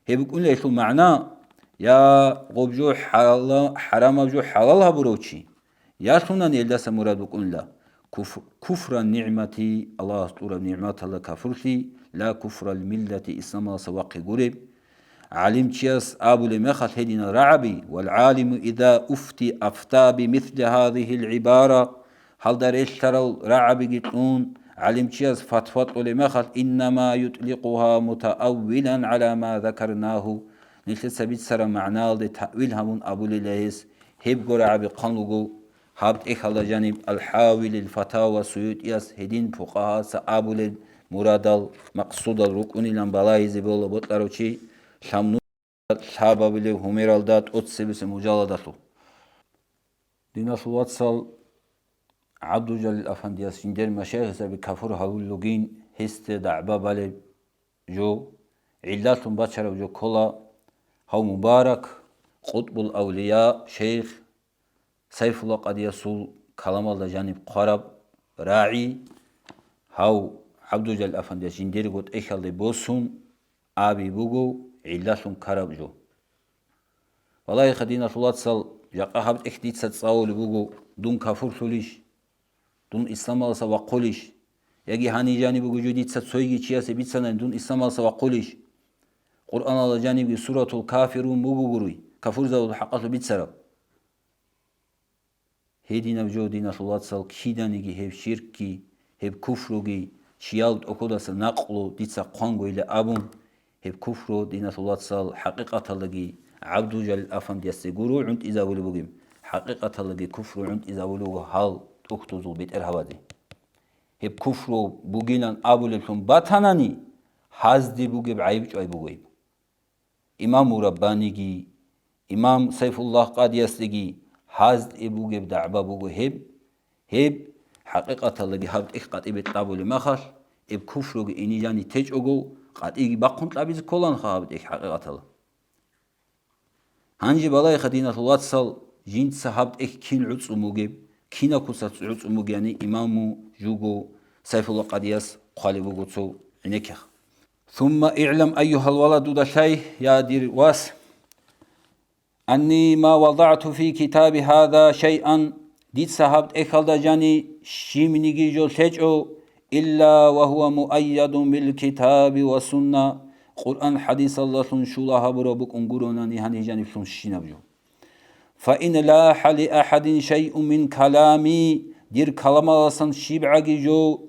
هي بيقول لي شو معناه يا قبجو حرام جو حلالها بروتشي يا سنن يلدس مراد بيقول لا كفر النعمة الله استور نعمة الله كفرتي لا كفر الملة إسلام سواق قريب علم تشيس أبو لمخت هدينا رعبي والعالم إذا أفتى بمثل هذه العبارة هل دريش ترى رعبي قطون علم تشيس فتفت لمخت إنما يطلقها متأولا على ما ذكرناه نلتس بيتسر معناه لتأويلها من أبو للهيس هبقو رعبي قنلقو هابت إخلا جانب الحاول الفتاوى سيوت ياس هدين فقها سأبو للمراد المقصود الركن لنبالايزي بولا بطلروشي شامنو شابا بلي هميرالدات أتسبس مجالداتو ديناس الواتسال عبدو جلال أفندياس جندر مشايخ بكفر هاولوغين هست دعبا بالي جو علاتهم باشر جو كلا هاو مبارك قطب الأولياء شيخ سيف الله قد يسول كلام الله جانب قرب راعي هاو عبدو جلال أفندياس جندر قد إخال دي بوسون آبي بوغو علاتهم كرب جو والله خدينا صلاة صل جاقا هبت اختيت ستساول بوغو دون كفر سوليش دون إسلام الله سوقوليش يجي هاني جاني بوغو جديد ستسويجي چياسي بيتسانا دون إسلام الله سوقوليش قرآن الله جانب سورة الكافرون بوغو قروي كفر زاود حقاتو بيتسرب هيدينا بجو دينا صلاة صل كيدانيجي هب شركي هب كفروغي شيالد أكوداس نقلو ديتسا قوانغو إلى أبون هب كفرو دينا صلاة صل حقيقة لغي عبدو جل أفند يستيقورو عند إذا ولو بغيم حقيقة لغي كفرو عند إذا ولو حال اكتوزو بيت إرهوازي هب كفرو بغيلان أبو للهم باتاناني حازدي بغيب عيبج أي بغيب إمام ربانيجي إمام سيف الله قاد يستيقي حازد بغيب دعبا بغيب هب حقيقة لغي هبت إخقات إبت طابو لمخش إب كفرو إني جاني تيج أغو قد إيجي باقون تلابيز كولان خابت إيك حقيقة الله هنجي بلاي خدينة الواتسال جين سحبت إيك كين عدس أموغيب كينا كوسات عدس أموغ يعني إمامو جوغو سيف الله قدياس قالبو قدسو عنيكيخ ثم اعلم أيها الولد دا شيء يا دير واس أني ما وضعت في كتاب هذا شيئا ديت سحبت إيخال دا جاني شيمنيجي جو تيجو إلا وهو مؤيد بالكتاب والسنة قرآن حديث الله شولا بربك انقرونا نهاني جانب شينابجو فإن لاح لأحد شيء من كلامي دير كلام الله شيبعجي جو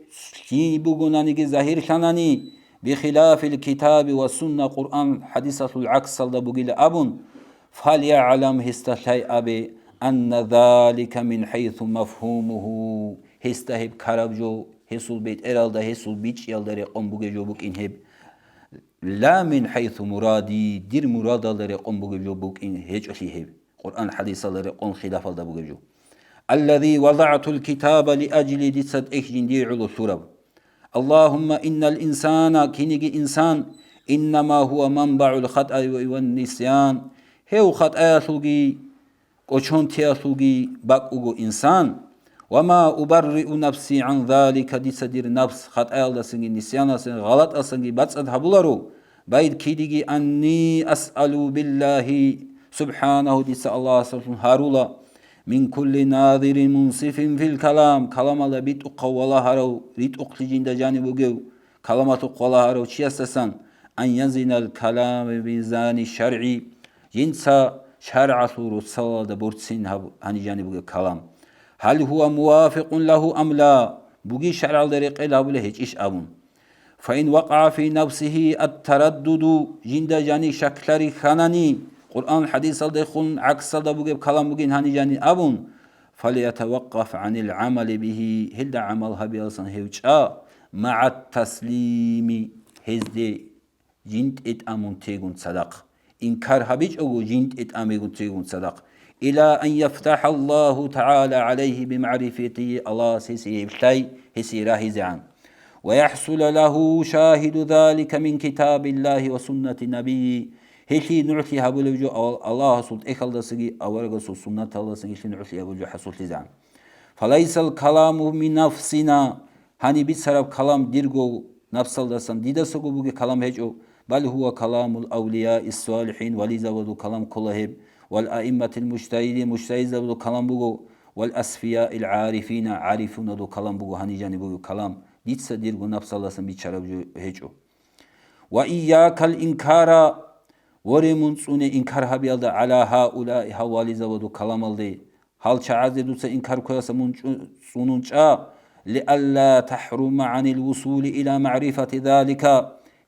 شيبوغونا نيجي ظاهر شاناني بخلاف الكتاب والسنة قرآن حديث العكس الله بقيل أبن فليعلم هست شيء أبي أن ذلك من حيث مفهومه هستهب كربجو هسول بيت إرالدا هسول بيتش يالدري قم بوغي جوبوك إنهب لا من حيث مرادي دير مراد الدري قم بوغي جوبوك إن هيج أشيهب قرآن حديث الدري قم خلاف الدا بوغي جو الذي وضعت الكتاب لأجل ديسد إخجين دي علو سورب اللهم إن الإنسان كينيجي إنسان إنما هو منبع الخطأ والنسيان هو خطأ سوغي قوشون تيا سوغي باقوغو إنسان وما أبرئ نفسي عن ذلك دي سدير نفس خطأ لسنجي نسيانا سنجي غلط أسنجي باتسد هبولارو بايد كيديجي أني أسأل بالله سبحانه دي الله سبحانه هارولا من كل ناظر منصف في الكلام كلام الله بيت أقوى هارو ريت أقلجين دا جانب وجو كلامات أقوى هارو شيستسان أن يزن الكلام بميزان الشرعي جنسا شرع صور الصلاة دا بورتسين هاني جانب وجو كلام هل هو موافق له أم لا بوجي شرع الطريق لا بله إيش أبون فإن وقع في نفسه التردد جند جاني شكلري خانني قرآن الحديث صدقون عكس صدق بوجب كلام بوجين هاني جاني أبون فليتوقف عن العمل به هل عملها بيلسن هيوجا مع التسليم هزدي جند أمون تيجون صدق إنكار هبيج أو جند أمون تيجون صدق إلى أن يفتح الله تعالى عليه بمعرفته الله سيسي بتاي هسي راهي عن ويحصل له شاهد ذلك من كتاب الله وسنة نبيه هشي نعطي هبولجو الله سلط إخل دسجي أورجس سنة الله سنجي نعطي هبولجو حصل تزعم فليس الكلام من نفسنا هني بيتسرب كلام ديرجو نفس الدسن ديدا سجو بوجي كلام هجو بل هو كلام الأولياء الصالحين ولذا ودو كلام كلهم والأئمة المجتهدين مجتهد ودو كلام بوجو والأصفياء العارفين عارفون ودو كلام بوجو هني جانب بوجو كلام ديتسا ديرجو نفس الله سن بيتسرب هجو وإياك الإنكار ورمونسون إنكار هبيالد على هؤلاء هوالي زودو كلام الدي هل شعازدو إنكار كويس منسونونشا لألا تحرم عن الوصول إلى معرفة ذلك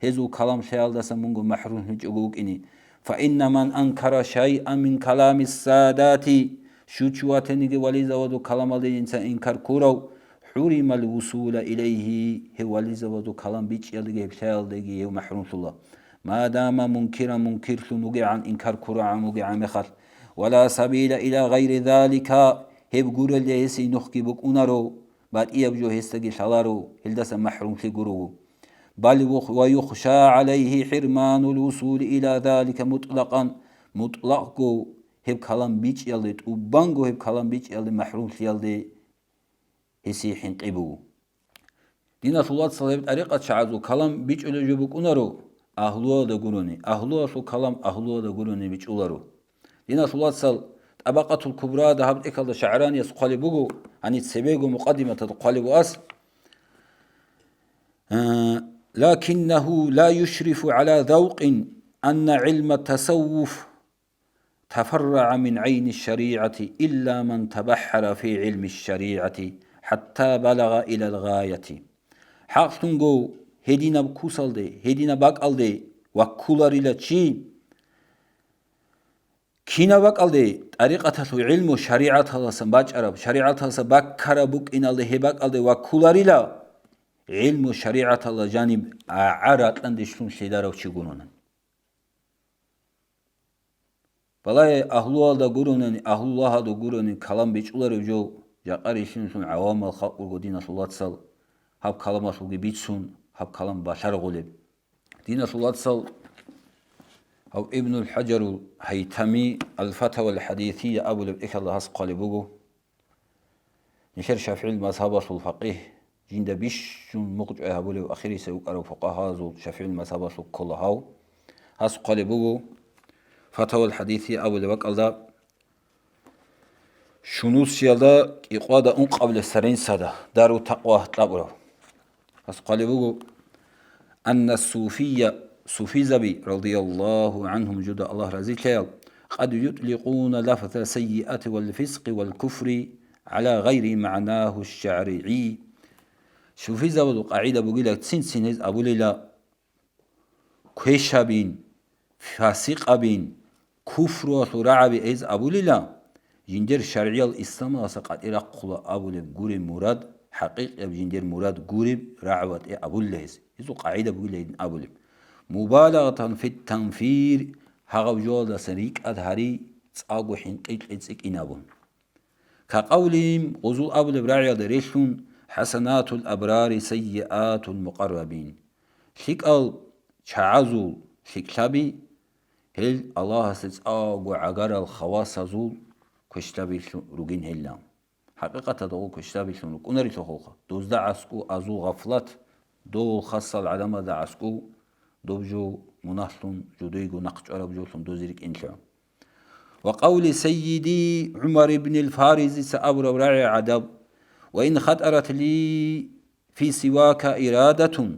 هزو كلام شيال دس منغو محروم هجوك إني فإن من أنكر شيئا من كلام السادات شوچواتني ولي زودو كلام الدي إنكار كورو حرم الوصول إليه هوالي زودو كلام بيش يلدي شيال دي محروم الله ما دام منكرا منكر نوجي عن إنكار كرة نوجي عن مخل ولا سبيل إلى غير ذلك هب جور اللي هسي نخكي بك أنارو بعد إيه بجو هستجي شلارو هلدس محروم في جرو بل ويخشى عليه حرمان الوصول إلى ذلك مطلقا مطلقو هب كلام بيج يلد وبانجو هب كلام بيج يلد محروم في يلد هسي حنقبو دينا صلوات صلاه طريقة شعازو كلام بيج يلد جبك أنارو أهلوا دا قروني أهلوا سو كلام أهلوا دا قروني بيجولارو دينا صلوات صل طبقة الكبرى ده هبت إكل ده شعراني يسقالي بوجو عن السبيق مقدمة تقالي بأصل لكنه لا يشرف على ذوق أن علم التصوف تفرع من عين الشريعة إلا من تبحر في علم الشريعة حتى بلغ إلى الغاية حقتنجو هدينا بكوسالدي هدينا باقالدي وكولاريلا تشي كينا باقالدي طريقة علم وشريعة الله سنباج عرب شريعة الله سباكرا بوك إن الله هباقالدي وكولاريلا علم وشريعة الله جانب عرات اندشتون شيدارا وشيقونون بلاي أهلوها دا قرونن أهلوها دا قرونن كلام بيجولار جو جاقاري شنسون عوام الخلق ودينا صلاة صل هاب كلامة سوغي بيتسون هب كلام بشر غلب دينا صلاة صل أو ابن الحجر الهيثمي الفتوى الحديثية أبو لبئك الله قال بوغو نشر شافعي المذهب الفقيه جند بيش مقجع أبو لب أخيري سيوك أرو فقهاء زو شافعي المذهب كل هاو هاس قال بوغو فتوى الحديثية أبو لبك الله شنو سيالدا إقوادة أن قبل السرين سادة دارو تقوى تقوى هاس قال بوغو أن الصوفية صوفي زبي رضي الله عنهم جدا الله رضي كيال قد يطلقون لفظ السيئة والفسق والكفر على غير معناه الشرعي صوفي زبي قاعدة بقولك سنسنز أبو ليلا كويشابين فاسق أبين كفر وثرعب إز أبو ليلا جندر شرعي الإسلام سقط إرقل أبو ليلا قوري مراد حقيقة بجندر مراد قوري رعوة أبو ليلا يزو قاعدة بقول لهم أبولي مبالغة في التنفير هاغو جولة سريك أدهاري تساقو حنقيق إتسك إنابون كقولهم غزو أبولي براعي دريشون حسنات الأبرار سيئات المقربين شكال شعازو شكلابي هل الله ستساقو عقار الخواص زول كشتابي رقين هلام حقيقة دغو كشتابي شنو كونري تخوخا دوزدا عسكو أزو غفلت دو خاصة العلامة دا عسكو دو جو مناحلون جو ديگو نقش عرب جولون دو زيرك إنشاء وقول سيدي عمر بن الفارز سأبرو رعي عدب وإن خطرت لي في سواك إرادة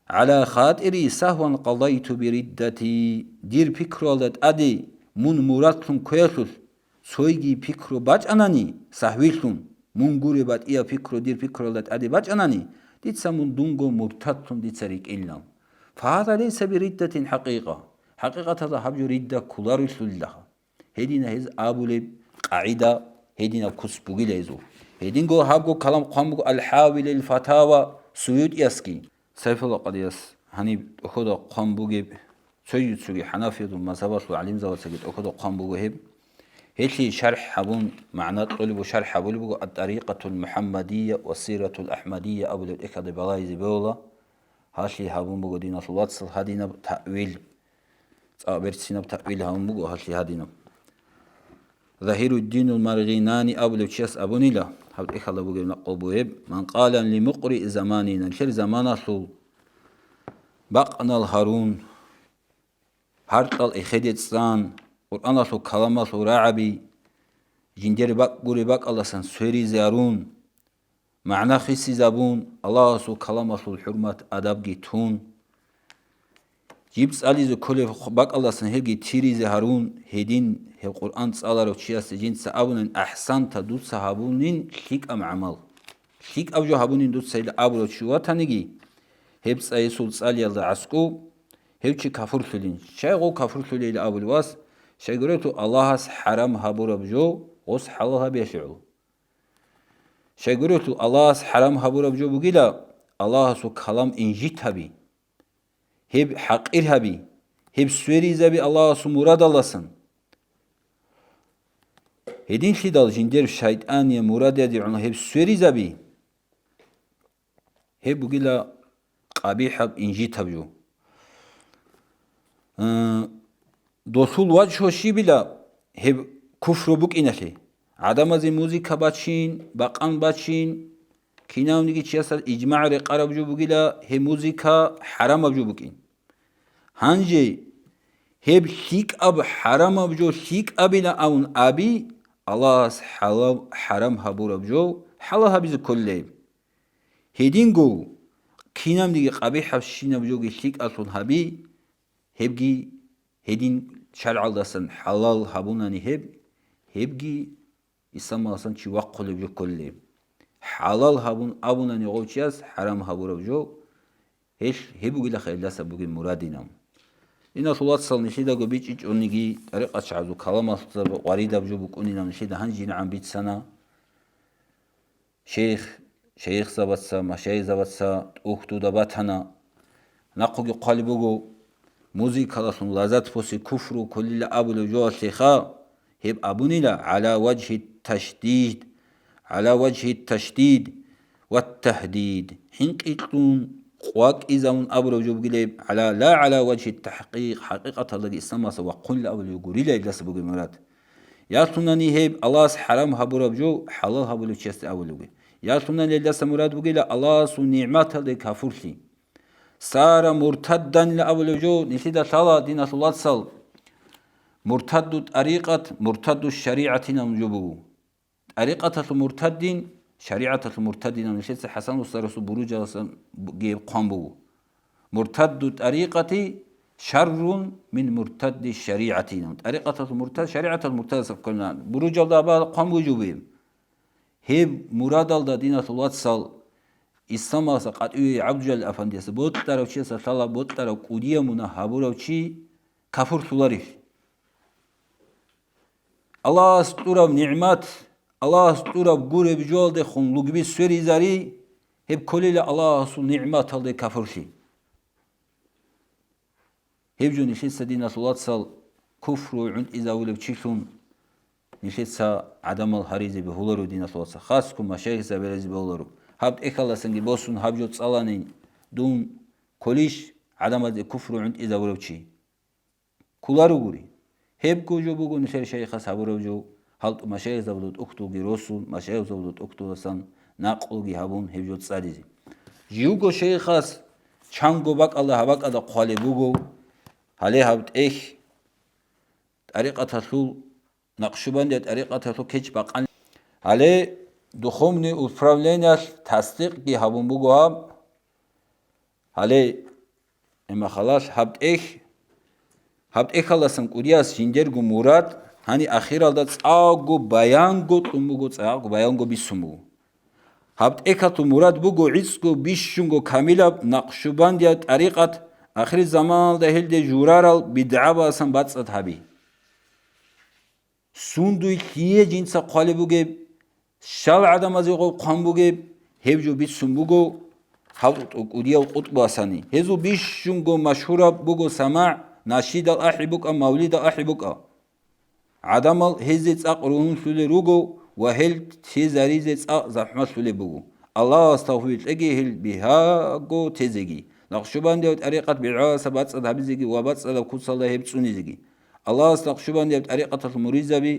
على خاطري سهوا قضيت بردتي دير فكرولت أدي من مراتلون كويسوس سويجي فكرو باج أناني سهويلون من غوري بات إيا فكرو دير فكرولت أدي باج أناني ديت سامون دونغو مرتاتلون ديت سريك إلا فهذا ليس بردة حقيقة هذا حبجو ردة كولارو سلها هدينا هز أبولي قاعدة هدينا كسبوغي ليزو هدينغو هاغو كلام قامغو الحاوي للفتاوى سيود يسكي سيف الله قديس هني أخذ قامبوغي سيد سوغي حنافية مذهبات وعلم زوال سجد أخذ قامبوغي هب هيتلي شرح حبون معنى طلب شرح حبون الطريقة المحمدية والسيرة الأحمدية أبو الإكاد بلايز بولا هاشلي حبون بوغو دينا صلوات هادينا بتأويل أبرتسينا بتأويل هون بوغو هاشلي هادينا ظهير الدين المرغيناني أبو الشيس أبو نيلا حبت إخلا بوغو نقل بوهب من قال لمقرئ زماننا نشر زمانا صول بقنا الهارون هارتال إخدت سان قرآن سو كلام سو رعبي جندر بق قوري بق الله سن سوري زارون معنى خيسي زبون الله سو كلام سو الحرمة أدب جيتون جيبس علي زو كل بق الله سن هرجي تيري زهارون هدين هل قرآن سألا رو تشياس جين سأبون أحسن تدوت سهابونين شيك أم عمل شيك أوجو هابونين دوت سيد أبو شو تانيجي هبس أي سول سالي الله عسكو هبشي كفر سلين شايغو كفر سلين أبو الواس شايغرتو الله حرام هابورا بجو غص حلها بيشعو شايغرتو الله حرام هابورا بجو بقيلا الله سو كلام إنجيت هبي هب حقير هبي هب سوري زبي الله سو مراد الله سن هدين خدال جندر شيطان يا مراد يدعون هب سوري زبي هب بقيلا قبيح إنجيت هبجو دوسول وجه شي بلا هب كفر بك إنشي عدم زي موزيكا باتشين باقان باتشين كيناو نيجي تشياسا إجماع رقارة بجو بقيلا هي موزيكا حرام بجو بكين هانجي هب شيك أب حرام بجو شيك أبنا أون أبي الله حرام هبور بجو حلا هبيز كله هيدينغو كينام نيجي قبيح بشينا بجو شيك أصون هبي هبجي هدين شرع الله حلال هبوناني هبجي İslam alsan çi vaqqolu bjo kolle. Halal habun abunani goçyas haram habura bjo. Heş hebu gila khaylasa bugün muradinam. İna sulat sal nişida go biç iç onigi tariqa çazu kalamasta qarida bjo bukuninam nişida hanjina am bit sana. Şeyh zabatsa maşay zabatsa uhtu da batana. Naqu qalbugo muzikalasın lazat fosi kufru kullila abulu jo şeyha هب أبونيلا على وجه التشديد والتهديد حين قيتلون قواك إذا من أبرو جوب قليب لا على وجه التحقيق حقيقة الذي استمس وقل أول يقولي لا يجلس بقي مراد يا سناني هب الله حرام هبرو بجو حلال هبلو تشست أول يقول يا سناني يجلس مراد بقي الله سو نعمات الذي كفرتي صار مرتدا لأول جو نسيد صلاة دين صلاة صل مرتد طريقة مرتد الشريعة نمجبه طريقة المرتدين شريعة المرتدين نشيت حسن وصرس بروج جيب قنبو مرتد طريقة شر من مرتد الشريعة طريقة المرتد شريعة المرتد سكنا بروج الله قنبو جوبهم هب مراد الله دينة الله صل إسلام سقط عبد جل أفنديس بوت ترى شيء صلاة بوت ترى كودية منا هبورا شيء كفر سلاري Allah stura nimet, Allah stura gure bijol de khunlu gibi söri zari hep kolile Allah su nimet aldı kafirşi. Hep jo nişet dina salat sal kufru und iza ulab çiklun nişet adam al harizi bi hularu dina salat sa khas kum maşayih zabelezi bi hularu. Habt ekhalasın gibi olsun habjo tsalanın dun koliş adam al kufru und iza ulab çi. Kularu guri. هب كوجو بوجو نشر شيخ سابروجو هالت مشايخ زبدت أكتو جيروسون مشايخ زبدت أكتو لسان ناقل جهابون هبجو تصاديزي جيوجو شيخاس چانگو باك الله هباك أدا قالي بوجو هالي هبت إيه طريقة رسول نقشبندية طريقة رسول كيش بقى عليه دخومني управление تصديق كي هابون بوغواب عليه اما خلاص هبت خلاصم قرياس جندرگو مراد هاني اخيرا دا صاغو بيانگو تمگو صاغو بيانگو بيسمو هبت اكاتو مراد بوغو عيسكو بيشونگو كاميلا نقشبندية طريقة آخر زمان ده هل ده جورارال بدعا باسم باتسات هبي سوندوی کیه جنسا قالی بوگه شال عدم از یقو قام بوگه هفجو بیت سون بوگو حوت اودیا و قط باسانی هزو بیشونگو مشهورا بوگو سماع ناشید الاحبوک مولید الاحبوک عدم هزت اقرون سولی روگو و هل تزاریزت زحمت سولی بوگو الله استغفر اگه هل بهاگو تزگی نقشبان دیوت طریقت بعاص باتسات هبزگی و باتسات کوتسال هبتسونی زگی الله استغشبان ديال طريقة المريزة بي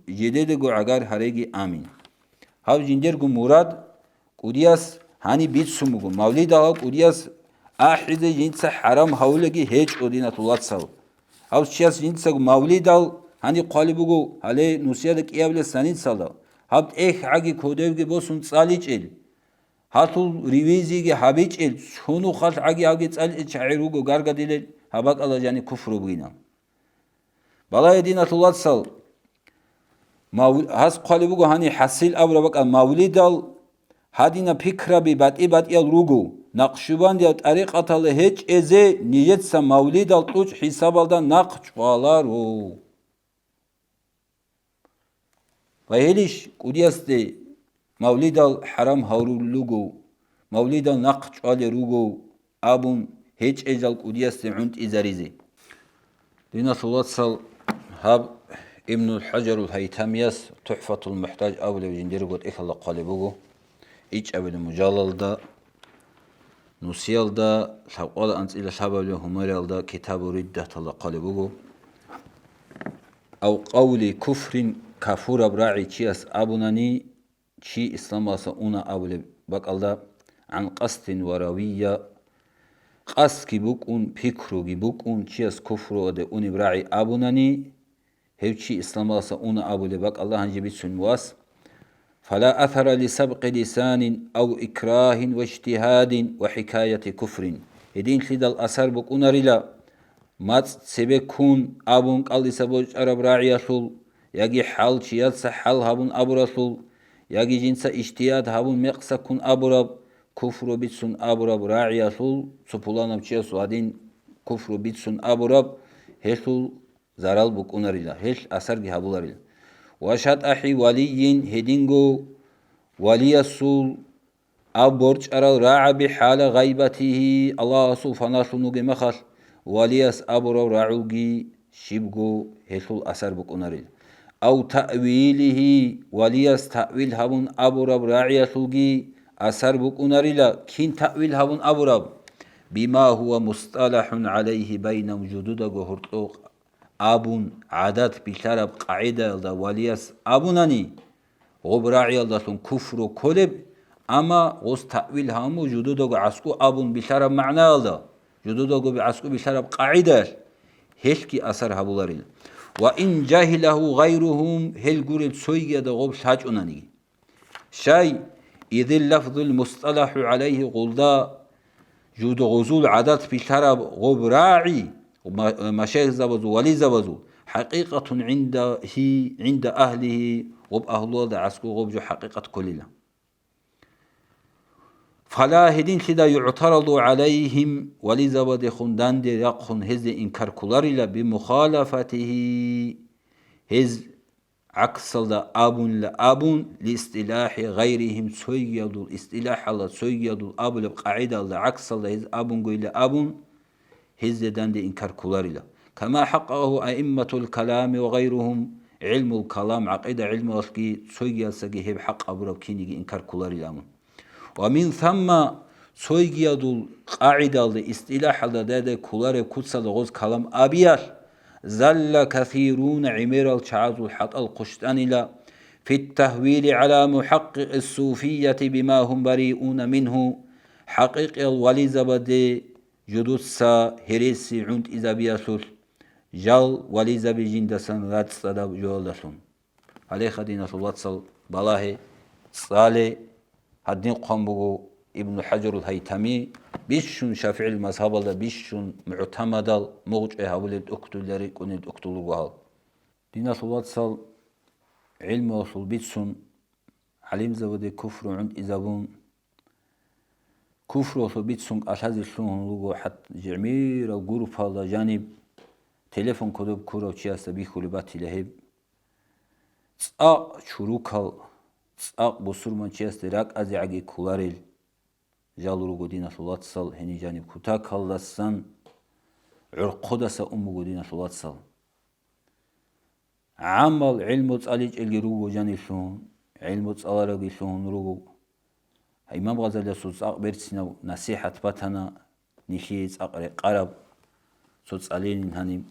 جديد جو عقار هريجي آمين هاو جندير جو مراد قدياس هاني بيت سمو مولد هاو قدياس آحد جنس حرام هاولجي هيج قدينة الله تصل هاو شياس جنس مولد هاو هاني قالبو جو عليه نسيادك إيابل سنين صلا هاو إيه عقي كوديوجي بوسون صاليج إل هاتو ريويزيجي هابيج إل شونو خاص عقي تصاليج شعيروجو غارغا ديل هباك الله جاني كفرو بينا بالای دینت الله سال هست قالی بگو هانی حاصل ابر بک مولدال هادینا فکر بی بات یال روگو نقشبان دیات طریقت الله هیچ ازه نیت سا مولدال توش حساب alda نقش بالار و هلیش کودیاست مولدال حرام هورو لوگو مولدال نقش آل روگو ابون هیچ ازال کودیاست عند ازاریزی دینت الله سال هاب ابن الحجر الهيثميس تحفة المحتاج أول جنديرغوت إخ الله قالبوغو إيش أول مجالل دا نسيال دا سوقال أنت إلى سبب هميرال دا كتاب ردة الله قالبوغو أو قول كفر كفور براعي تشيس أبوناني تشي إسلام أسا أونا أول بقال دا عن قصد وروية قصد كي بوكون فكرو كي بوكون تشيس كفرو دا أوني براعي أبوناني هيوشي إسلام الله سأونا أبو لباك الله هنجبت سنواس فلا أثر لسبق لسان أو إكراه واجتهاد وحكاية كفر هدين خد الأثر بكونا رلا مات سبكون أبون قال سبوج عرب راعي رسول يجي حال شياد سحال هابون أبو رسول يجي جنس اجتهاد هابون مقصا كون أبو رب كفر بيتسون أبو رب راعي رسول سبولانا بشيسو هدين كفر بيتسون أبو رب هسول زارال بكوناريلا هيش أثر جهابولاريلا واشهد أحي ولي هدينغو ولي السول أبورج أرال راع بحال غيبته الله سبحانه سنوغي مخال وليس أبرو راعوغي شبغو هيشول أثر بكوناريلا أو تأويله وليس تأويل هبون أبرو راعي سوغي أثر بكوناريلا كين تأويل هبون أبرو بما هو مصطلح عليه بين وجودود هرطوق أبون عادات بشرب قاعدة دا وليس أبوناني غبراعي دا سن كفر كلب أما غز تأويل هم جدودو عسكو أبون بشرب معنى دا جدودو بعسكو بشرب قاعدة هلكي أثر هبولاريل وإن جاهله غيرهم هل قرد سوية دا غب ساجوناني شاي إذ اللفظ المصطلح عليه قلدا جود غزول عادات بشرب غبراعي ومشايخ زبزو ولي زبزو حقيقة عند أهله وب أهله دا عسكو غبجو حقيقة كلنا فلا هدين كدا يعترض عليهم ولي زبد خندان دي يقخن هز إنكار كلاريلا بمخالفته هز عكس دا أبون لأبون لاستلاح غيرهم سيدو الاستلاح الله سيدو الأبو لبقاعدة دا عكس دا هز أبون قوي لأبون هزدان دي إنكار كلاريلا كما حققه أئمة الكلام وغيرهم علم الكلام عقيدة علم وسكي سويا سكي هب حق أبرو كيني إنكار كلاريلا ومن ثم سويا دول قاعدة الاستلاح دا كلاري كتسل غوز كلام أبيار زل كثيرون عمير الشعاز الحق القشتان في التهويل على محقق الصوفية بما هم بريئون منه حقيق الولي زبدي جدوسا هريسي عند إذا بياسول жал вализаби жиндасан рацада жолдасун алейха динасуллатсал балахи цале hadin qambugu İbn Hacerul Haytami bişşun Şafi'il mazhabada bişşun mu'tamadal muğç habulid uktulleri kunid uktulugu hal. Dinasulvatsal ilmi usul bitsun alim zavadi kufru und izabun kufru usul bitsun ashazi sunlugu hat jemir al grup halda janib telefon kodup kurovçiyasta bihulubat ilehib çurukal بسرمان چیست راک از عگی کلاریل جالورو گودینا سولات سال هنی جانب کوتا کالدستان عرقدس گودینا سولات سال عمل علمت علیج الگروگو جانیشون علمت علاقیشون روگو امام غزالی سوز برسینا نصیحت باتنا نشیز قرب سوز علین هنیم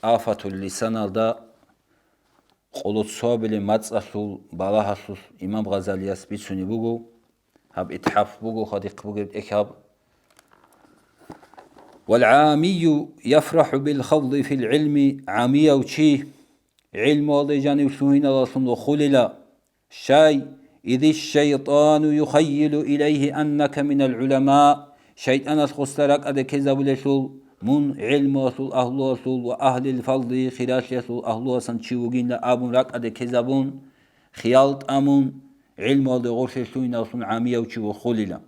آفت اللسان دا قلت صابل متصل بالهاسوس إمام غزالي يسبيتوني بوجو هب إتحف بوجو خديق بوجو إكهاب والعامي يفرح بالخوض في العلم عامية وشي علم والله جانب سوهين الله سمو خللا شاي إذ الشيطان يخيل إليه أنك من العلماء شيطان أسخسترك أدى كذب لشول من علم وصول أهل وصول وأهل الفضل خلاش يصول أهل وصن شوقين لأبون رك أدى كذبون خيالت أمون علم والله غرش سوين أصن عامية وشو خللا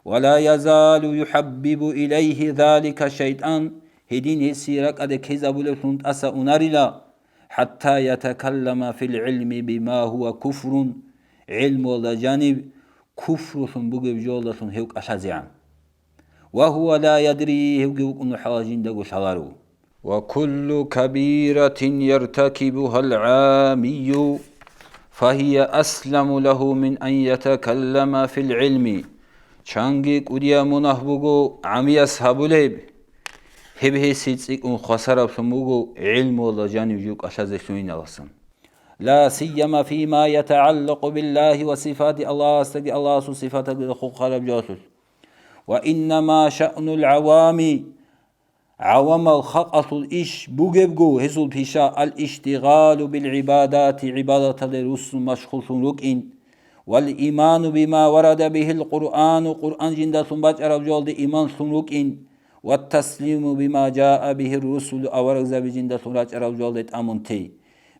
ولا يزال يحبب إليه ذلك الشيطان هدين هسيرك أدى كذب لسون أسا أنارلا حتى يتكلم في العلم بما هو كفر علم والله جانب كفر سنبوغ بجولة سنهوك أشازعا وهو لا يدري هوك أنه حاجين دقو شغارو وكل كبيرة يرتكبها العامي فهي أسلم له من أن يتكلم في العلم شانجيك وديا منهبوغو عمي أصحاب ليب هبه سيتسيك أن خسارة سموغو علم والله جانب جوك أشازشوين ألسن لا سيما فيما يتعلق بالله وصفات الله استقي الله صفاته خلق خرب جاسوس وإنما شأن العوام عوام الخلق الإش بوجبجو هزول بيشاء الاشتغال بالعبادات عبادة الرسل مشغول ركين والإيمان بما ورد به القرآن قرآن جندا سنبات عرب جولد إيمان سنركين والتسليم بما جاء به الرسل أورغز بجندا سنبات عرب جولد أمنتي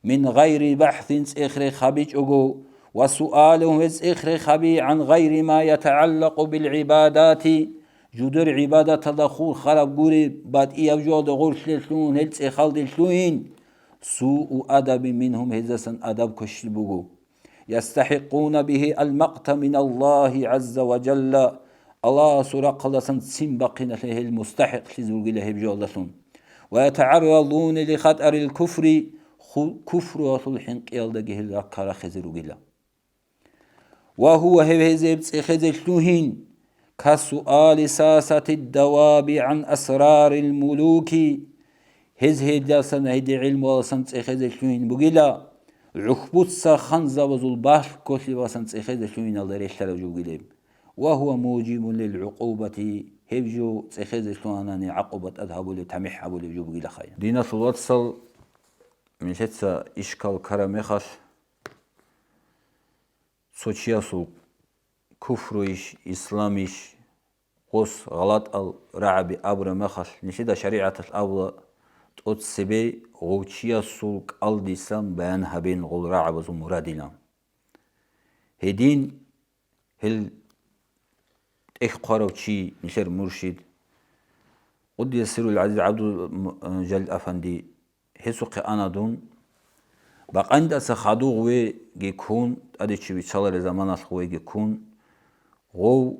من غير بحث إخر خبيج أجو وسؤالهم إخر خبي عن غير ما يتعلق بالعبادات جدر عبادة الدخول خراب جوري بعد إياب جود غرش لسلون هلس خالد لسلون سوء أدب منهم هزسا أدب كشل بجو يستحقون به المقت من الله عز وجل الله سورة قلسا سنبقين له المستحق لزوج له بجولسون ويتعرضون لخطر الكفر كفر وصلح قيالده الركارة خزروا جلا وهو هزبت خزشلوهين كسؤال ساسة الدواب عن أسرار الملوك هزهدسن هدي علم وسنت خزشلوهين بجلا عقبت سخنزا وزول باش كوشي وسنت خزشلوهين الله ريشتر جوجلهم وهو موجب للعقوبة هبجو خزشلوهانني عقوبة أذهب لتمح أبو لجو بجلا خير دينا الواتسل من شتى إشكال كرامخش سوتشياسو كفريش إسلاميش قص غلط الرعبي أبر مخش نشيد شريعة الأولى تقصبي غوتشياسو الدسام بيان هبين غل رعب زو مرادنا هدين هل إخقاروتشي نشر مرشد قد يسير العزيز عبد جل أفندي هسوق أنا دون بقند أسخادو غوي جيكون أديشي بيشالر زمان أسخوي جيكون غو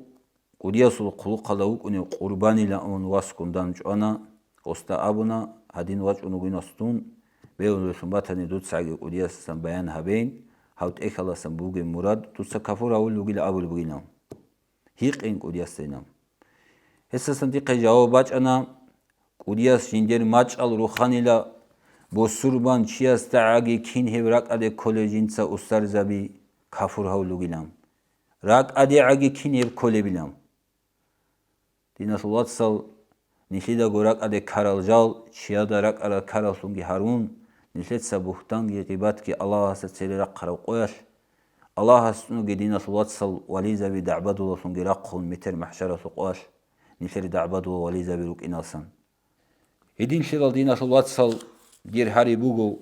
قدياسو القلوق لوك أني قرباني لأن واسكون دانج أنا أستا أبونا هدين واج أنوغين أستون بيون رسوماتني دوت ساقي قدياس سنبيان هبين هاوت إخلا سنبوغي مراد توسا كفور أول لوغي لأبول بغينام هيق إن قدياس سينام هسا سنتيقى جواباج أنا قدياس جندير ماج الروخاني لا بوسربان چیاز تعاگی کین هبرک اده کالجین سا استر زبی کافور هولو گیلم رک اده عگی کین هب کلی بیلم دیناس الله سال нишида горак аде каралжал чияда рак ала каралсунги харун нишетса бухтанги гибатки Аллах аса целерак карав qo'yash Alloh asnugi dinasıl watsal waliza bi da'badu sungi raqhun meter mahshara suqash nisheri da'badu waliza bi ruk inasan edin shidal dinasıl watsal dir hari bugu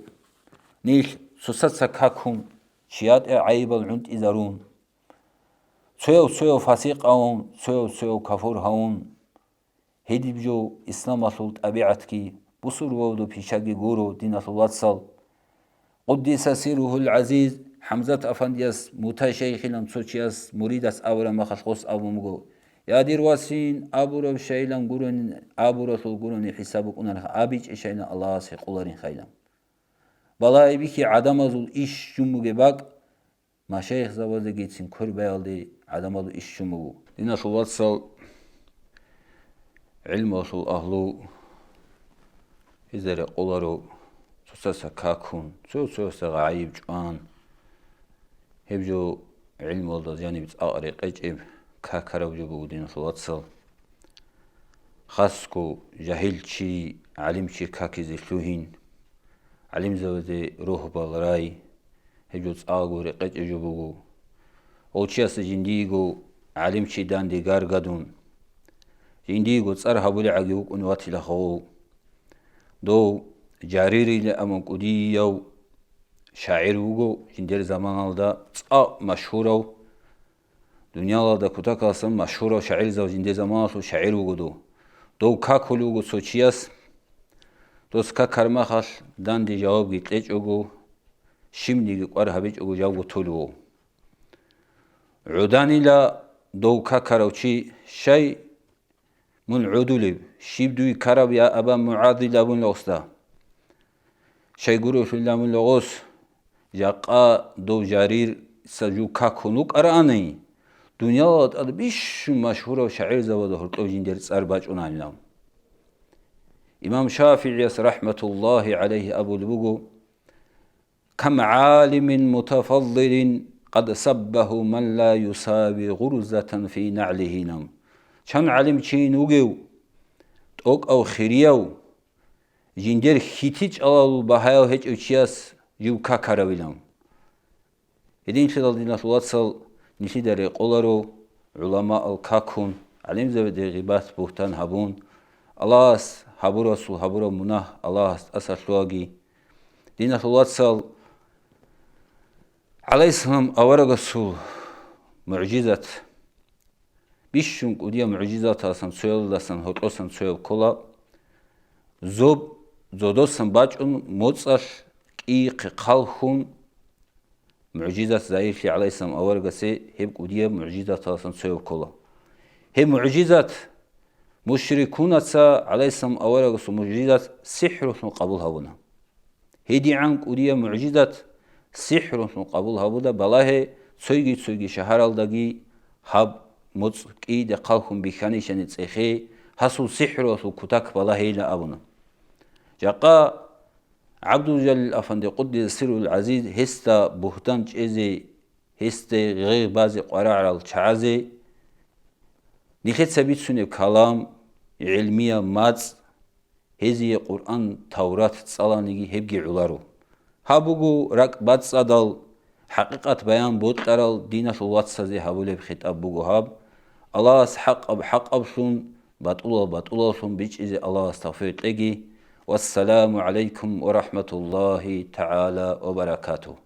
nish susatsa kakum shiyat aibal unt izarun soyo fasiq aun soyo kafur haun hedibjo islam asul tabiatki busur wawdu pishagi guru dinasıl watsal قدس سيره العزيز حمزة أفندياس متشيخنا تسوچياس مريداس أورا مخصوص أبومغو يا دير واسين أبورا بشيلان غورن أبورا سول غورن حسابك أنها أبيج إشينا الله سيقولارين خيلا بالا بيكي عدمازول إش جموغي باك مشايخ زوازي جيتسين كوربايالدي عدمازول إش جموغو دينا سواتسال علم وصول أهلو إزاري قولارو سوسا كاكون سوسا غايب جوان هبجو علم والله يعني بتأقري قجب كاكرو جو بودين صواتسل خاصكو جاهل شي علم شي كاكي زيشلوهين علم زوزي روح بالراي هبجو تأقري قجب جو بودو اوچياس جنديگو علم شي دان ديگار قدون جنديگو تصرها بولي عقيوك انواتي لخو دو جاريري لأمون قديو شاعر وغو جندر زمان alda مشهورو دنيا da kuta kalsın مشهورو شاعر زو جندر زمان alda شاعر وغو دو كاكولو وغو سوچياس دوس كاكرما خال دان دي جواب گيتلج وغو شمدي قوار هبيج وغو جواب تولو عداني لا دو كاكروچي شي من عدولب شيبدوي كرب يا أبا معاذ لابن لغستا شي قرو شلامن لغوس جاقا دو جارير سجو كاكونوك أراني دنيا أد بيش مشهورة وشعير زواده هرطو جندر سأرباج أنالنام إمام شافعي رحمة الله عليه أبو البقو كم عالم متفضل قد سبه من لا يساوي غرزة في نعله نم شان علم چين وغيو توك أو خيريو جندر خيتيج ألالو بحيو هج أوچياس جو كاكاراويلام إدين شدال ديناس واتسال نشي داري قولارو علماء الكاكون علم زبدي غيبات بوهتان هبون الله هبورا سو هبورا مناه الله أساسواغي ديناس واتسال عليه السلام أورغ سو معجزات بيشون قديا معجزات أسان سويل داسان هوتوسان سويل كولا زوب زودوسان باجون موتساش إيق قالخون معجزات زايفي عليه السلام أورغسي هب قديا معجزات أسان سويل كولا هي معجزات مشركون عليه السلام أورغسو معجزات سحر قبول هبونا هدي عنك قديا معجزات سحر قبول هبودا بالاه سويجي شهر الدقي هب موتسكي دي قالخون بخانيشان تسيخي حسو سحر وسو كتاك بالاه إلى أبونا جاقا عبد الجليل أفندي قدس سر العزيز هستا بهتان چيزي هستا غير بازي قرار الچعازي نخيط سبيت سنة كلام علمية ماز هزي قرآن تورات تصالانيگي هبگي علارو هابوغو راك بات صادال حقيقة بيان بود ترال دينة الوات سازي هابولي بخطاب بوغو هاب الله حق أب حق أبسون بات سون بيش إزي الله استغفر تلقي والسلام عليكم ورحمة الله تعالى وبركاته.